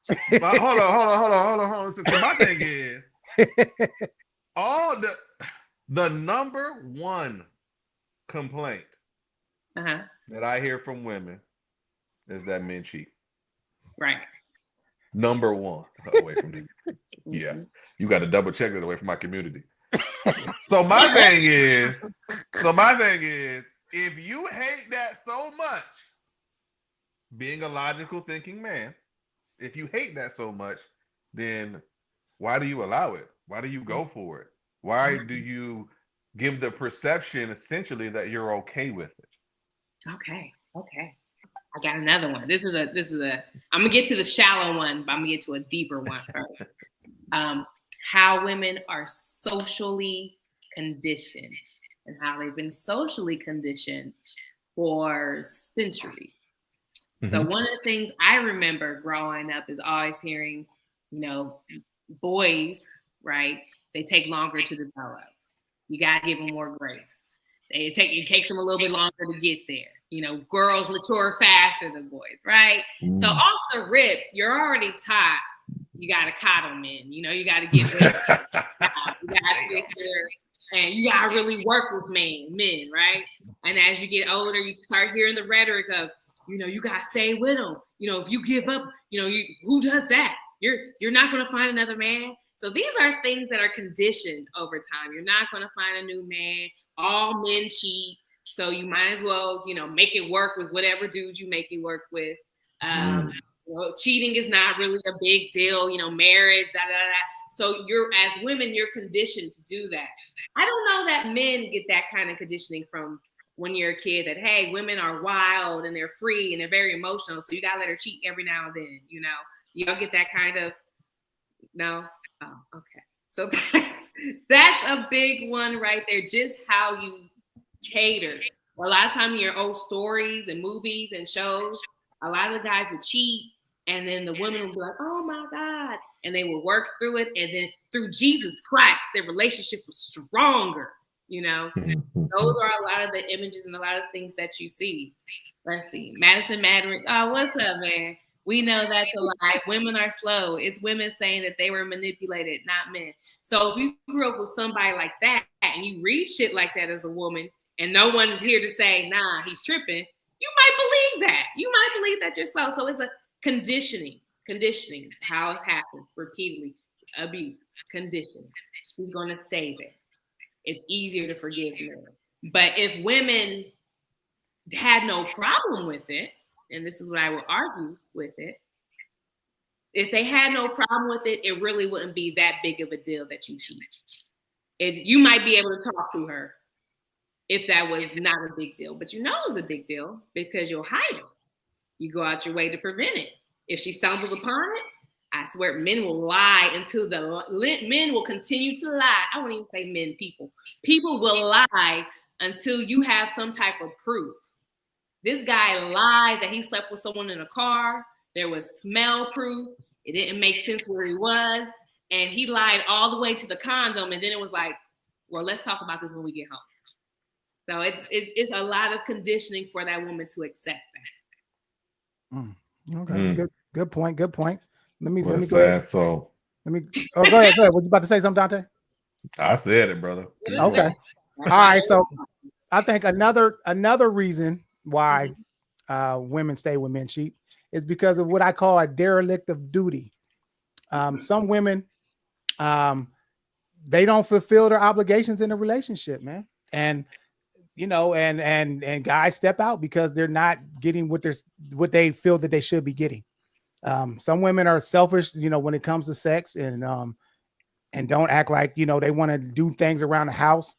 Okay. But hold on. So my thing is, all the number one complaint that I hear from women is that men cheat. Right. Number one away from me. Yeah. You got to double check that away from my community. So my thing is, if you hate that so much, being a logical thinking man, if you hate that so much, then why do you allow it? Why do you go for it? Why do you give the perception essentially that you're okay with it? Okay. I got another one. This is a I'm gonna get to the shallow one, but I'm gonna get to a deeper one first. How women are socially conditioned and how they've been socially conditioned for centuries. So one of the things I remember growing up is always hearing, boys, right? They take longer to develop. You gotta give them more grace. It takes them a little bit longer to get there. Girls mature faster than boys, right? So off the rip, you're already taught you gotta coddle men. You gotta give them. You gotta sit there and you gotta really work with men, right? And as you get older, you start hearing the rhetoric of, you gotta stay with them. If you give up, who does that? You're not gonna find another man. So these are things that are conditioned over time. You're not gonna find a new man. All men cheat, so you might as well, make it work with whatever dude you make it work with. Cheating is not really a big deal. Marriage, da da da. So as women, you're conditioned to do that. I don't know that men get that kind of conditioning from when you're a kid that, hey, women are wild and they're free and they're very emotional. So you got to let her cheat every now and then, Do y'all get that kind of, no? Oh, okay. So that's a big one right there. Just how you cater. A lot of times in your old stories and movies and shows, a lot of the guys would cheat. And then the women would be like, oh my God. And they would work through it. And then through Jesus Christ, their relationship was stronger. Those are a lot of the images and a lot of things that you see. Let's see. Madison Madrid. Oh, what's up, man? We know that's a lie. Women are slow. It's women saying that they were manipulated, not men. So if you grew up with somebody like that and you read shit like that as a woman and no one is here to say, nah, he's tripping, you might believe that. You might believe that yourself. So it's a conditioning, how it happens repeatedly. Abuse, conditioning. She's going to stay there. It's easier to forgive men. But if women had no problem with it, and this is what I would argue with it, if they had no problem with it, it really wouldn't be that big of a deal that you cheat. You might be able to talk to her if that was not a big deal, but it's a big deal because you'll hide it. You go out your way to prevent it. If she stumbles upon it, I swear men will lie until men will continue to lie. I won't even say men, people. People will lie until you have some type of proof. This guy lied that he slept with someone in a car. There was smell proof. It didn't make sense where he was. And he lied all the way to the condom. And then it was like, well, let's talk about this when we get home. So it's a lot of conditioning for that woman to accept that. Okay. Good point. Let me go ahead. Go ahead. Was you about to say something, Dante? I said it, brother. Okay. All right. So I think another reason why women stay with men cheat is because of what I call a derelict of duty. Some women, they don't fulfill their obligations in a relationship, man. And and guys step out because they're not getting what they feel that they should be getting. Some women are selfish, when it comes to sex and don't act like, they want to do things around the house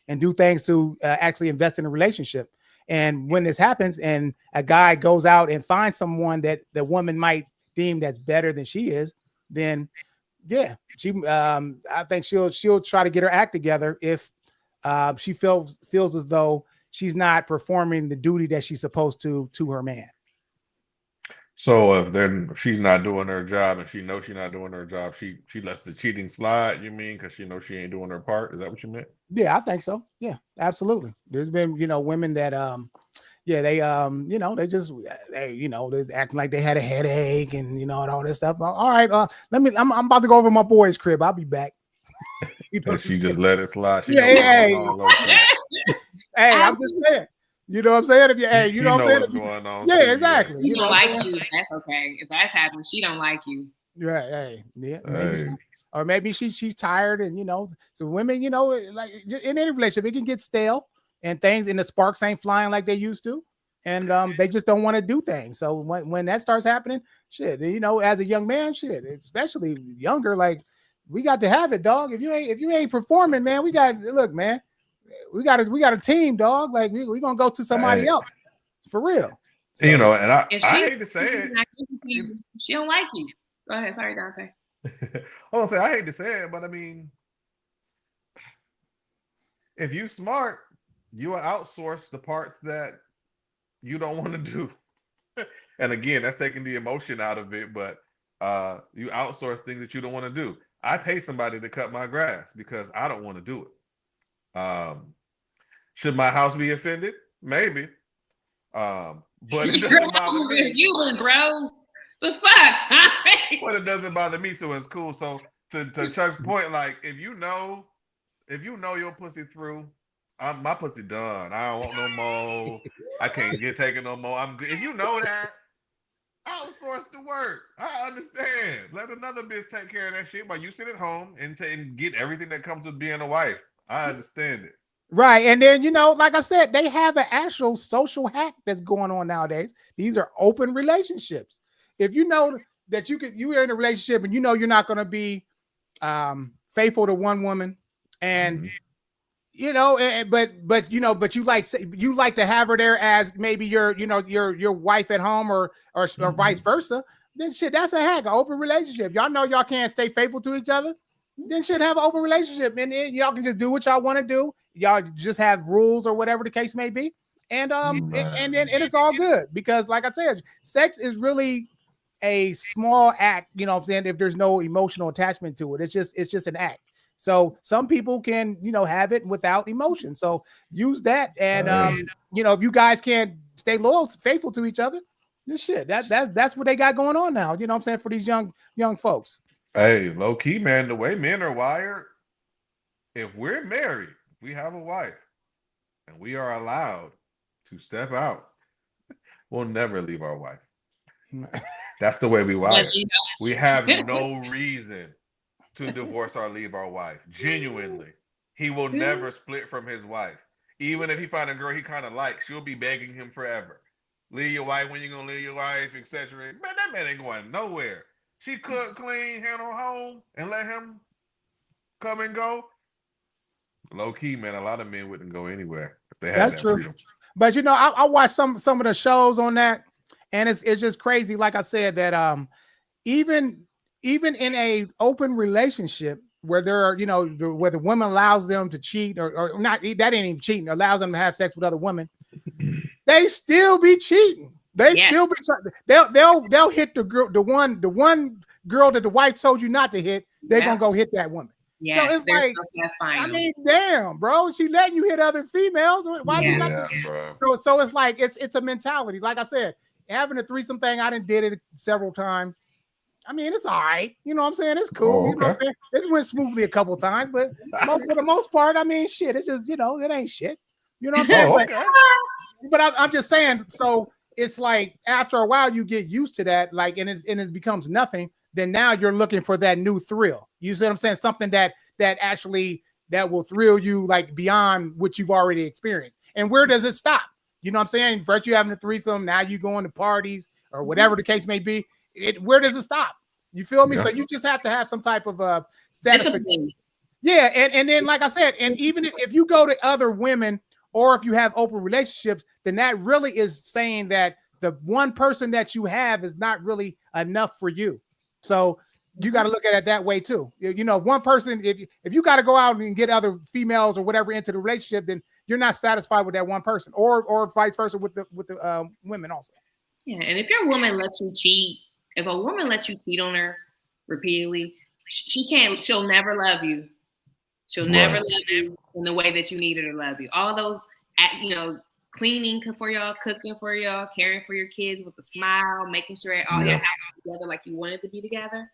and do things to actually invest in a relationship. And when this happens and a guy goes out and finds someone that the woman might deem that's better than she is, then yeah, I think she'll try to get her act together if she feels as though she's not performing the duty that she's supposed to her man. So if she's not doing her job and she knows she's not doing her job, she lets the cheating slide, you mean, because she knows she ain't doing her part? Is that what you meant? Yeah, I think so. Yeah, absolutely. There's been, women that they just they acting like they had a headache and and all this stuff. All right, I'm about to go over to my boy's crib. I'll be back. And she just let it slide. Hey, I'm just saying. You know what I'm saying? If you know what I'm saying? What's going on. Yeah, exactly. She don't like you. That's okay. If that's happening, she don't like you. Right. Hey, yeah, maybe. Or maybe she's tired, and so women, like in any relationship, it can get stale and things, and the sparks ain't flying like they used to, and they just don't want to do things. So when that starts happening, shit, as a young man, shit, especially younger, like we got to have it, dog. If you ain't performing, man, we got man. We got a team, dog. Like we gonna go to somebody else for real. So, and I hate to say it, she don't like you. Go ahead, sorry, Dante. I hate to say it, but I mean, if you smart, you will outsource the parts that you don't want to do. And again, that's taking the emotion out of it, but you outsource things that you don't want to do. I pay somebody to cut my grass because I don't want to do it. Should my house be offended? Maybe. But it doesn't bother me. You, bro. The fuck, Tommy? But it doesn't bother me, so it's cool. So to Chuck's point, like if you know your pussy through, my pussy done. I don't want no more. I can't get taken no more. I'm good. If you know that, outsource the work. I understand. Let another bitch take care of that shit while you sit at home and get everything that comes with being a wife. I understand it. Right. And then, like I said, they have an actual social hack that's going on nowadays. These are open relationships. If you know that you are in a relationship and you're not going to be faithful to one woman, and but you like to have her there as maybe your wife at home or vice versa, then shit, that's a hack, an open relationship. Y'all know y'all can't stay faithful to each other. Then should have an open relationship, and then y'all can just do what y'all want to do. Y'all just have rules or whatever the case may be, and and it's all good, because like I said, sex is really a small act. You know what I'm saying? If there's no emotional attachment to it, it's just an act. So some people can have it without emotion. So use that, and if you guys can't stay loyal, faithful to each other, this shit that's what they got going on now. You know what I'm saying, for these young folks. Hey, low key, man, the way men are wired, if we're married, we have a wife, and we are allowed to step out, we'll never leave our wife. That's the way we wired. We have no reason to divorce or leave our wife. Genuinely. He will never split from his wife. Even if he find a girl he kind of likes, she'll be begging him forever. Leave your wife when you're going to leave your wife, etc. Man, that man ain't going nowhere. She cook, clean, handle home, and let him come and go. Low key, man, a lot of men wouldn't go anywhere if they had That's that true. freedom. But I watched some of the shows on that, and it's just crazy. Like I said, that even in a open relationship where there are where the woman allows them to cheat or not, that ain't even cheating, allows them to have sex with other women, they still be cheating. They still be they'll hit the one girl that the wife told you not to hit. They're gonna go hit that woman. Yeah, so it's like, I mean, damn, bro, she letting you hit other females. Why you not? Bro. So it's like it's a mentality. Like I said, having a threesome thing, I did it several times. I mean, it's all right. You know what I'm saying? It's cool. You know what I'm saying? It went smoothly a couple times, but for the most part, I mean, shit, it's just it ain't shit. You know what I'm saying? But I'm just saying. So it's like after a while, you get used to that, like, and it becomes nothing. Then now you're looking for that new thrill. You see what I'm saying? Something that will thrill you, like beyond what you've already experienced. And where does it stop? You know what I'm saying? First you having a threesome, now you going to parties or whatever the case may be. Where does it stop? You feel me? Yeah. So you just have to have some type of satisfaction. Yeah, and then like I said, and even if you go to other women or if you have open relationships, then that really is saying that the one person that you have is not really enough for you. So you got to look at it that way too. One person, if you got to go out and get other females or whatever into the relationship, then you're not satisfied with that one person, or vice versa with the women also. Yeah, and if your woman lets you cheat, if a woman lets you cheat on her repeatedly, she'll never love you. She'll never love you in the way that you need her to love you. All those, cleaning for y'all, cooking for y'all, caring for your kids with a smile, making sure all your house is together like you want it to be together.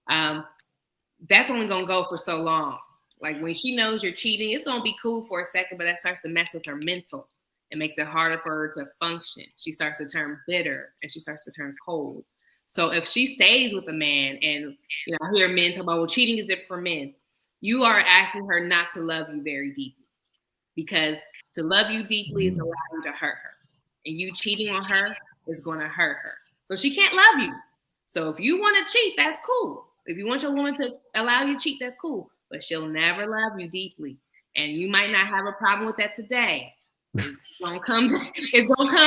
That's only gonna go for so long. Like when she knows you're cheating, it's gonna be cool for a second, but that starts to mess with her mental. It makes it harder for her to function. She starts to turn bitter and she starts to turn cold. So if she stays with a man, and I hear men talk about, well, cheating is different for men. You are asking her not to love you very deeply, because to love you deeply is allowing to hurt her, and you cheating on her is going to hurt her. So she can't love you. So if you want to cheat, that's cool. If you want your woman to allow you to cheat, that's cool. But she'll never love you deeply, and you might not have a problem with that today. It's gonna come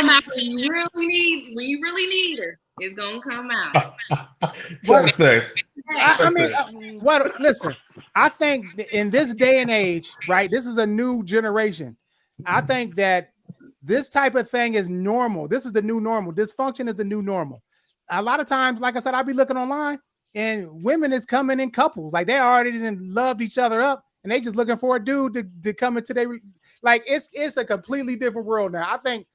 out when you really need her. It's gonna come out. Listen, I think in this day and age, right? This is a new generation. I think that This type of thing is normal. This is the new normal. Dysfunction is the new normal. A lot of times, like I said, I'll be looking online and women is coming in couples. Like they already didn't love each other up and they just looking for a dude to come into their, like it's a completely different world now. I think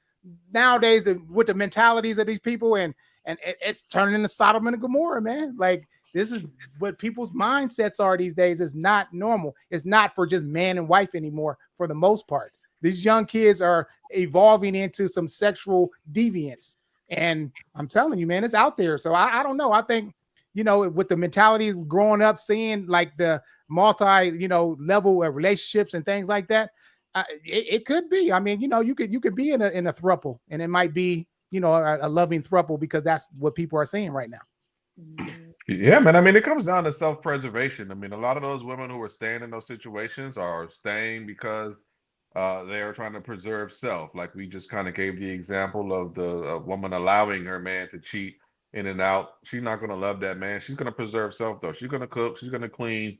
nowadays with the mentalities of these people and it's turning into Sodom and Gomorrah, man. Like this is what people's mindsets are these days. Is not normal. It's not for just man and wife anymore for the most part. These young kids are evolving into some sexual deviance. And I'm telling you, man, it's out there. So I don't know. I think, you know, with the mentality growing up, seeing like the multi, you know, level of relationships and things like that, it could be. I mean, you know, you could be in a throuple and it might be, you know, a loving throuple because that's what people are seeing right now. Yeah, man. I mean, it comes down to self-preservation. I mean, a lot of those women who are staying in those situations are staying because they are trying to preserve self. Like we just kind of gave the example of the woman allowing her man to cheat in and out. She's not going to love that man. She's going to preserve self, though. She's going to cook. She's going to clean.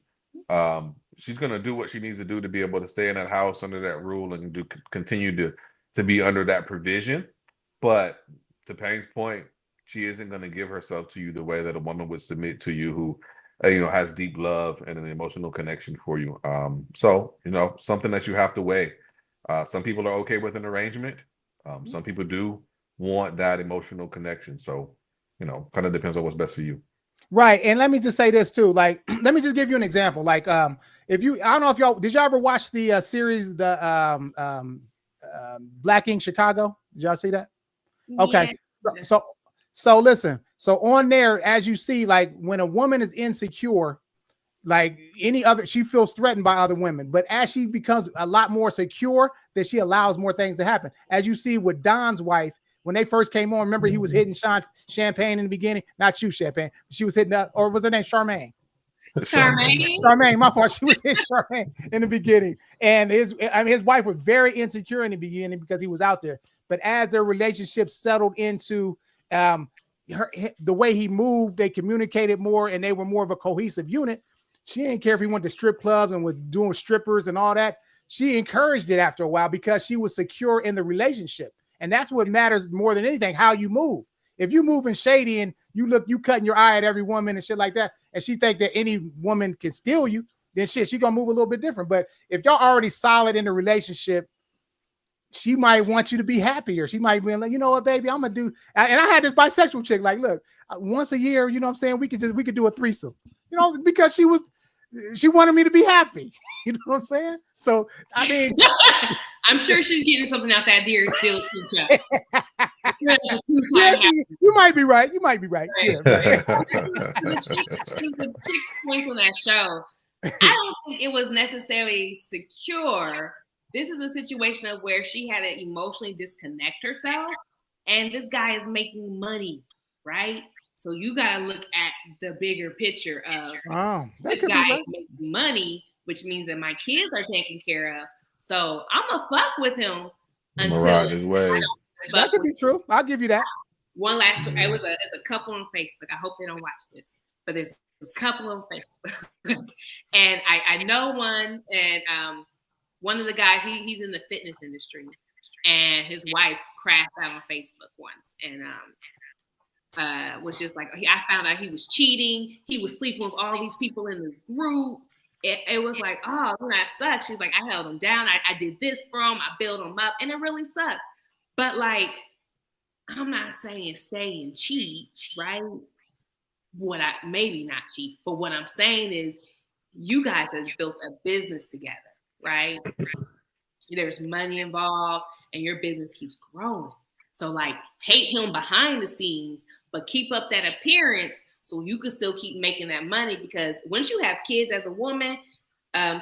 She's going to do what she needs to do to be able to stay in that house under that rule and continue to be under that provision. But to Payne's point, she isn't going to give herself to you the way that a woman would submit to you who you know, has deep love and an emotional connection for you. So, you know, something that you have to weigh. Some people are okay with an arrangement. Some people do want that emotional connection. So, you know, kind of depends on what's best for you. Right. And let me just say this too. Like, let me just give you an example. Like, if you, I don't know if y'all, did y'all ever watch the series, the Black Ink Chicago? Did y'all see that? Okay. Yeah. So listen, so on there, as you see, like when a woman is insecure, like any other, she feels threatened by other women. But as she becomes a lot more secure, then she allows more things to happen. As you see with Don's wife, when they first came on, remember he was hitting Champagne in the beginning, not you, Champagne. She was hitting or was her name Charmaine? Charmaine, my fault. She was hitting Charmaine in the beginning, and his wife was very insecure in the beginning because he was out there. But as their relationship settled into the way he moved, they communicated more, and they were more of a cohesive unit. She didn't care if he went to strip clubs and was doing strippers and all that. She encouraged it after a while because she was secure in the relationship. And that's what matters more than anything, how you move. If you moving shady and you cutting your eye at every woman and shit like that, and she think that any woman can steal you, then shit, she gonna move a little bit different. But if y'all already solid in the relationship, she might want you to be happier. She might be like, you know what, baby, I'm gonna do. And I had this bisexual chick, like, look, once a year, you know what I'm saying? We could do a threesome, you know, because she wanted me to be happy. You know what I'm saying? So I mean, I'm sure she's getting something out that deal too. Yeah, you might be right. You might be right. Right. Yeah, right. The chick's points on that show, I don't think it was necessarily secure. This is a situation of where she had to emotionally disconnect herself, and this guy is making money, right? So you got to look at the bigger picture of this guy is making money, which means that my kids are taken care of. So I'm gonna fuck with him until his way. That could be true. I'll give you that. One last, it was a couple on Facebook. I hope they don't watch this, but there's this couple on Facebook, and I know one, and one of the guys, he's in the fitness industry, and his wife crashed out on Facebook once, and was just like, I found out he was cheating. He was sleeping with all these people in this group. It was like, oh, that sucks. She's like, I held him down. I did this for him. I built him up, and it really sucked. But like, I'm not saying stay and cheat, right? Maybe not cheat, but what I'm saying is you guys have built a business together, right? There's money involved and your business keeps growing. So like, hate him behind the scenes, but keep up that appearance so you can still keep making that money, because once you have kids as a woman,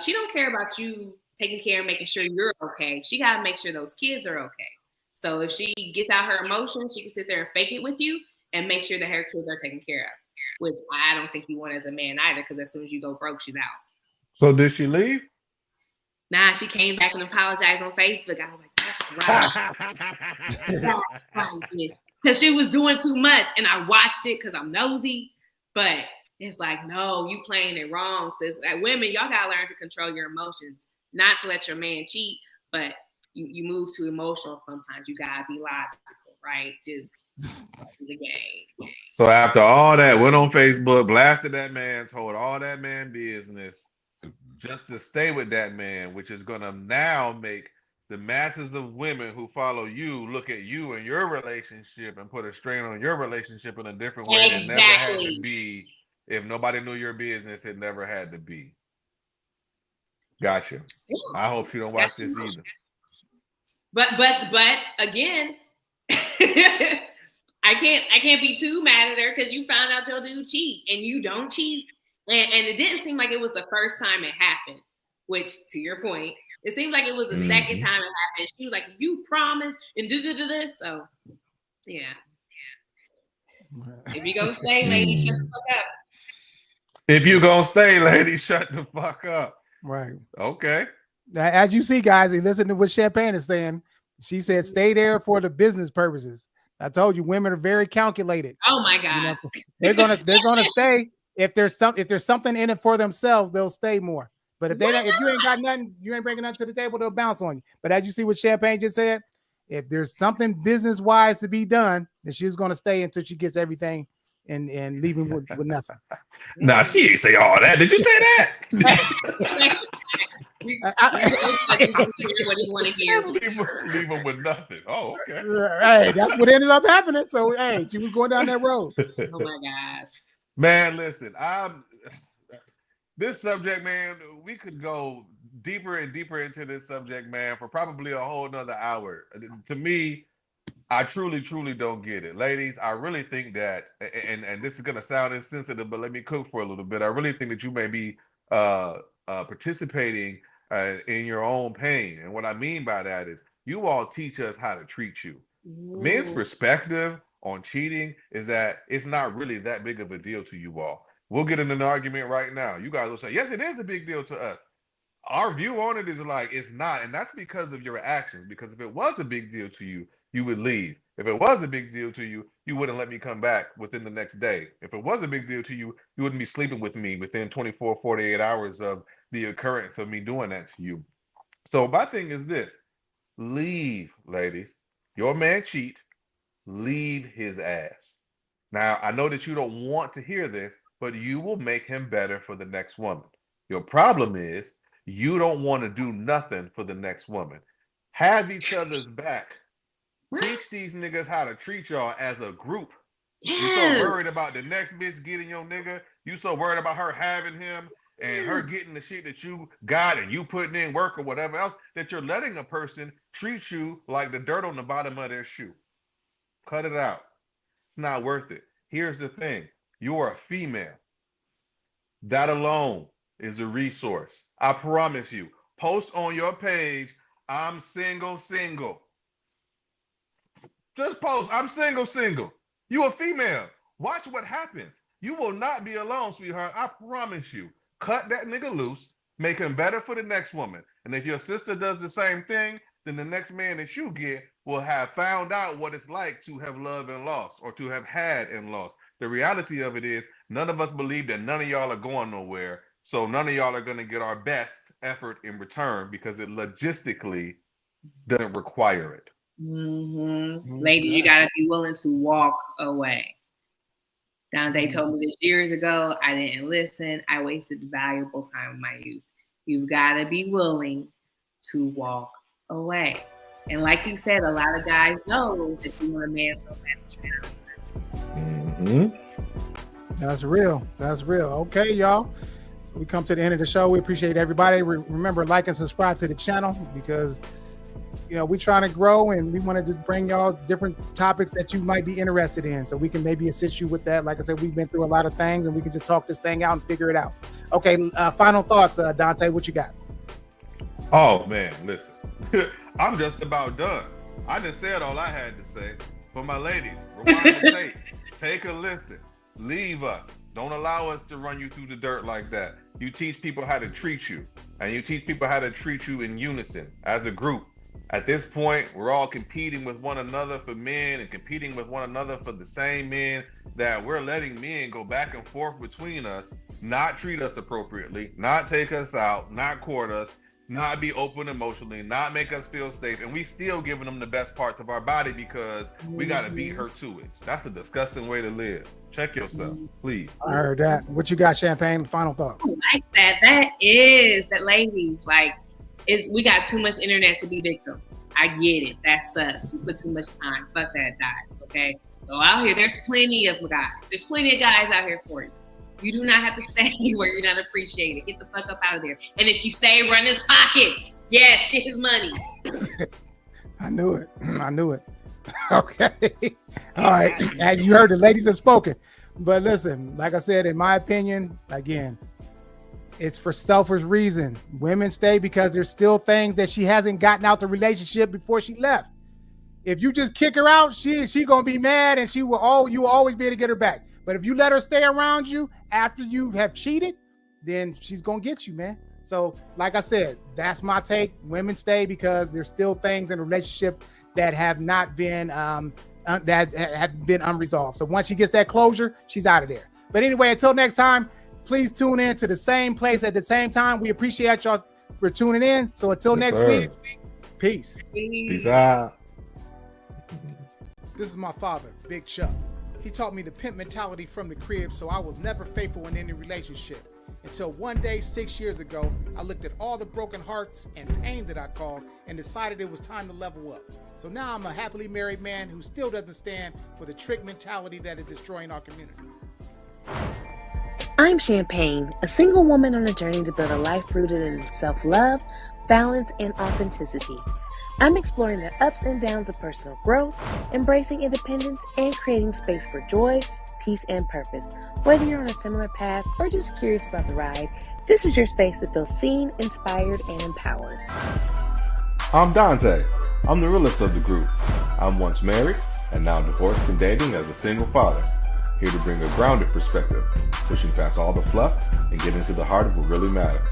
she don't care about you taking care and making sure you're okay. She got to make sure those kids are okay. So if she gets out her emotions, she can sit there and fake it with you and make sure that her kids are taken care of, which I don't think you want as a man either, because as soon as you go broke, she's out. So did she leave? Nah, she came back and apologized on Facebook. I was like, that's right. That's right, bitch. Because she was doing too much, and I watched it because I'm nosy. But it's like, no, you playing it wrong, sis. Women, y'all got to learn to control your emotions, not to let your man cheat, but you move too emotional sometimes. You gotta be logical, right? Just the game. So after all that, went on Facebook, blasted that man, told all that man business, just to stay with that man, which is gonna now make the masses of women who follow you look at you and your relationship and put a strain on your relationship in a different way that never had to be. If nobody knew your business, it never had to be. Gotcha. I hope you don't watch this either. But again, I can't be too mad at her because you found out your dude cheat and you don't cheat. And it didn't seem like it was the first time it happened, which to your point, it seemed like it was the second time it happened. She was like, you promised and this. So yeah. If you gonna stay, lady, shut the fuck up. If you gonna stay, lady, shut the fuck up. Right. Okay. As you see, guys, and listen to what Champagne is saying. She said, stay there for the business purposes. I told you, women are very calculated. Oh my God. You know, they're gonna stay. If there's something in it for themselves, they'll stay more. But if you ain't got nothing, you ain't bringing nothing to the table, they'll bounce on you. But as you see what Champagne just said, if there's something business wise to be done, then she's gonna stay until she gets everything and leaving with nothing. Nah, she ain't say all that. Did you say that? What do you want to hear? Leave him with nothing. Oh, okay. Hey, that's what ended up happening. So hey, she was going down that road. Oh my gosh. Man, listen, this subject, man, we could go deeper and deeper into this subject, man, for probably a whole nother hour. To me, I truly, truly don't get it. Ladies, I really think that, and this is going to sound insensitive, but let me cook for a little bit. I really think that you may be participating in your own pain. And what I mean by that is you all teach us how to treat you. Ooh. Men's perspective on cheating is that it's not really that big of a deal to you all. We'll get in an argument right now. You guys will say, yes, it is a big deal to us. Our view on it is like, it's not. And that's because of your actions. Because if it was a big deal to you, you would leave. If it was a big deal to you, you wouldn't let me come back within the next day. If it was a big deal to you, you wouldn't be sleeping with me within 24, 48 hours of the occurrence of me doing that to you. So my thing is this: leave, ladies. Your man cheat, leave his ass. Now, I know that you don't want to hear this, but you will make him better for the next woman. Your problem is you don't want to do nothing for the next woman. Have each other's back. Teach these niggas how to treat y'all as a group. Yes. You so worried about the next bitch getting your nigga. You so worried about her having him and her getting the shit that you got and you putting in work or whatever else, that you're letting a person treat you like the dirt on the bottom of their shoe. Cut it out. It's not worth it. Here's the thing. You are a female. That alone is a resource. I promise you. Post on your page, I'm single. Just post, I'm single. You a female. Watch what happens. You will not be alone, sweetheart. I promise you. Cut that nigga loose. Make him better for the next woman. And if your sister does the same thing, then the next man that you get will have found out what it's like to have loved and lost, or to have had and lost. The reality of it is, none of us believe that none of y'all are going nowhere. So none of y'all are going to get our best effort in return because it logistically doesn't require it. Mm-hmm. Ladies, you got to be willing to walk away. Dante told me this years ago. I didn't listen. I wasted valuable time of my youth. You've got to be willing to walk away. And like you said, a lot of guys know that you want a man so bad. Mm-hmm. That's real. Okay, y'all. So we come to the end of the show. We appreciate everybody. Remember, like and subscribe to the channel because we're trying to grow and we want to just bring y'all different topics that you might be interested in. So we can maybe assist you with that. Like I said, we've been through a lot of things and we can just talk this thing out and figure it out. Okay. Final thoughts, Dante, what you got? Oh man, listen, I'm just about done. I just said all I had to say. For my ladies, rewind the tape. Take a listen. Leave us. Don't allow us to run you through the dirt like that. You teach people how to treat you, and you teach people how to treat you in unison as a group. At this point, we're all competing with one another for men and competing with one another for the same men, that we're letting men go back and forth between us, not treat us appropriately, not take us out, not court us, not be open emotionally, not make us feel safe, and we still giving them the best parts of our body because we got to beat her to it. That's a disgusting way to live. Check yourself, please. I heard that. What you got, Champagne? Final thought. I like that. That ladies, like, we got too much internet to be victims. I get it. That sucks. We put too much time. Fuck that diet, okay? So out here, there's plenty of guys. There's plenty of guys out here for you. You do not have to stay where you're not appreciated. Get the fuck up out of there. And if you stay, run his pockets. Yes, get his money. I knew it. I knew it. Okay. All right. And you heard the ladies have spoken. But listen, like I said, in my opinion, again, it's for selfish reasons. Women stay because there's still things that she hasn't gotten out the relationship before she left. If you just kick her out, she gonna be mad, and you will always be able to get her back. But if you let her stay around you after you have cheated, then she's gonna get you, man. So, like I said, that's my take. Women stay because there's still things in a relationship that have not been that have been unresolved. So once she gets that closure, she's out of there. But anyway, until next time, please tune in to the same place at the same time. We appreciate y'all for tuning in. So until next week, peace. Peace out. This is my father, Big Chuck. He taught me the pimp mentality from the crib, so I was never faithful in any relationship. Until one day, 6 years ago, I looked at all the broken hearts and pain that I caused and decided it was time to level up. So now I'm a happily married man who still doesn't stand for the trick mentality that is destroying our community. I'm Champagne, a single woman on a journey to build a life rooted in self-love, balance, and authenticity. I'm exploring the ups and downs of personal growth, embracing independence, and creating space for joy, peace, and purpose. Whether you're on a similar path or just curious about the ride, this is your space to feel seen, inspired, and empowered. I'm Dante. I'm the realest of the group. I'm once married and now divorced and dating as a single father. Here to bring a grounded perspective, pushing past all the fluff and get into the heart of what really matters.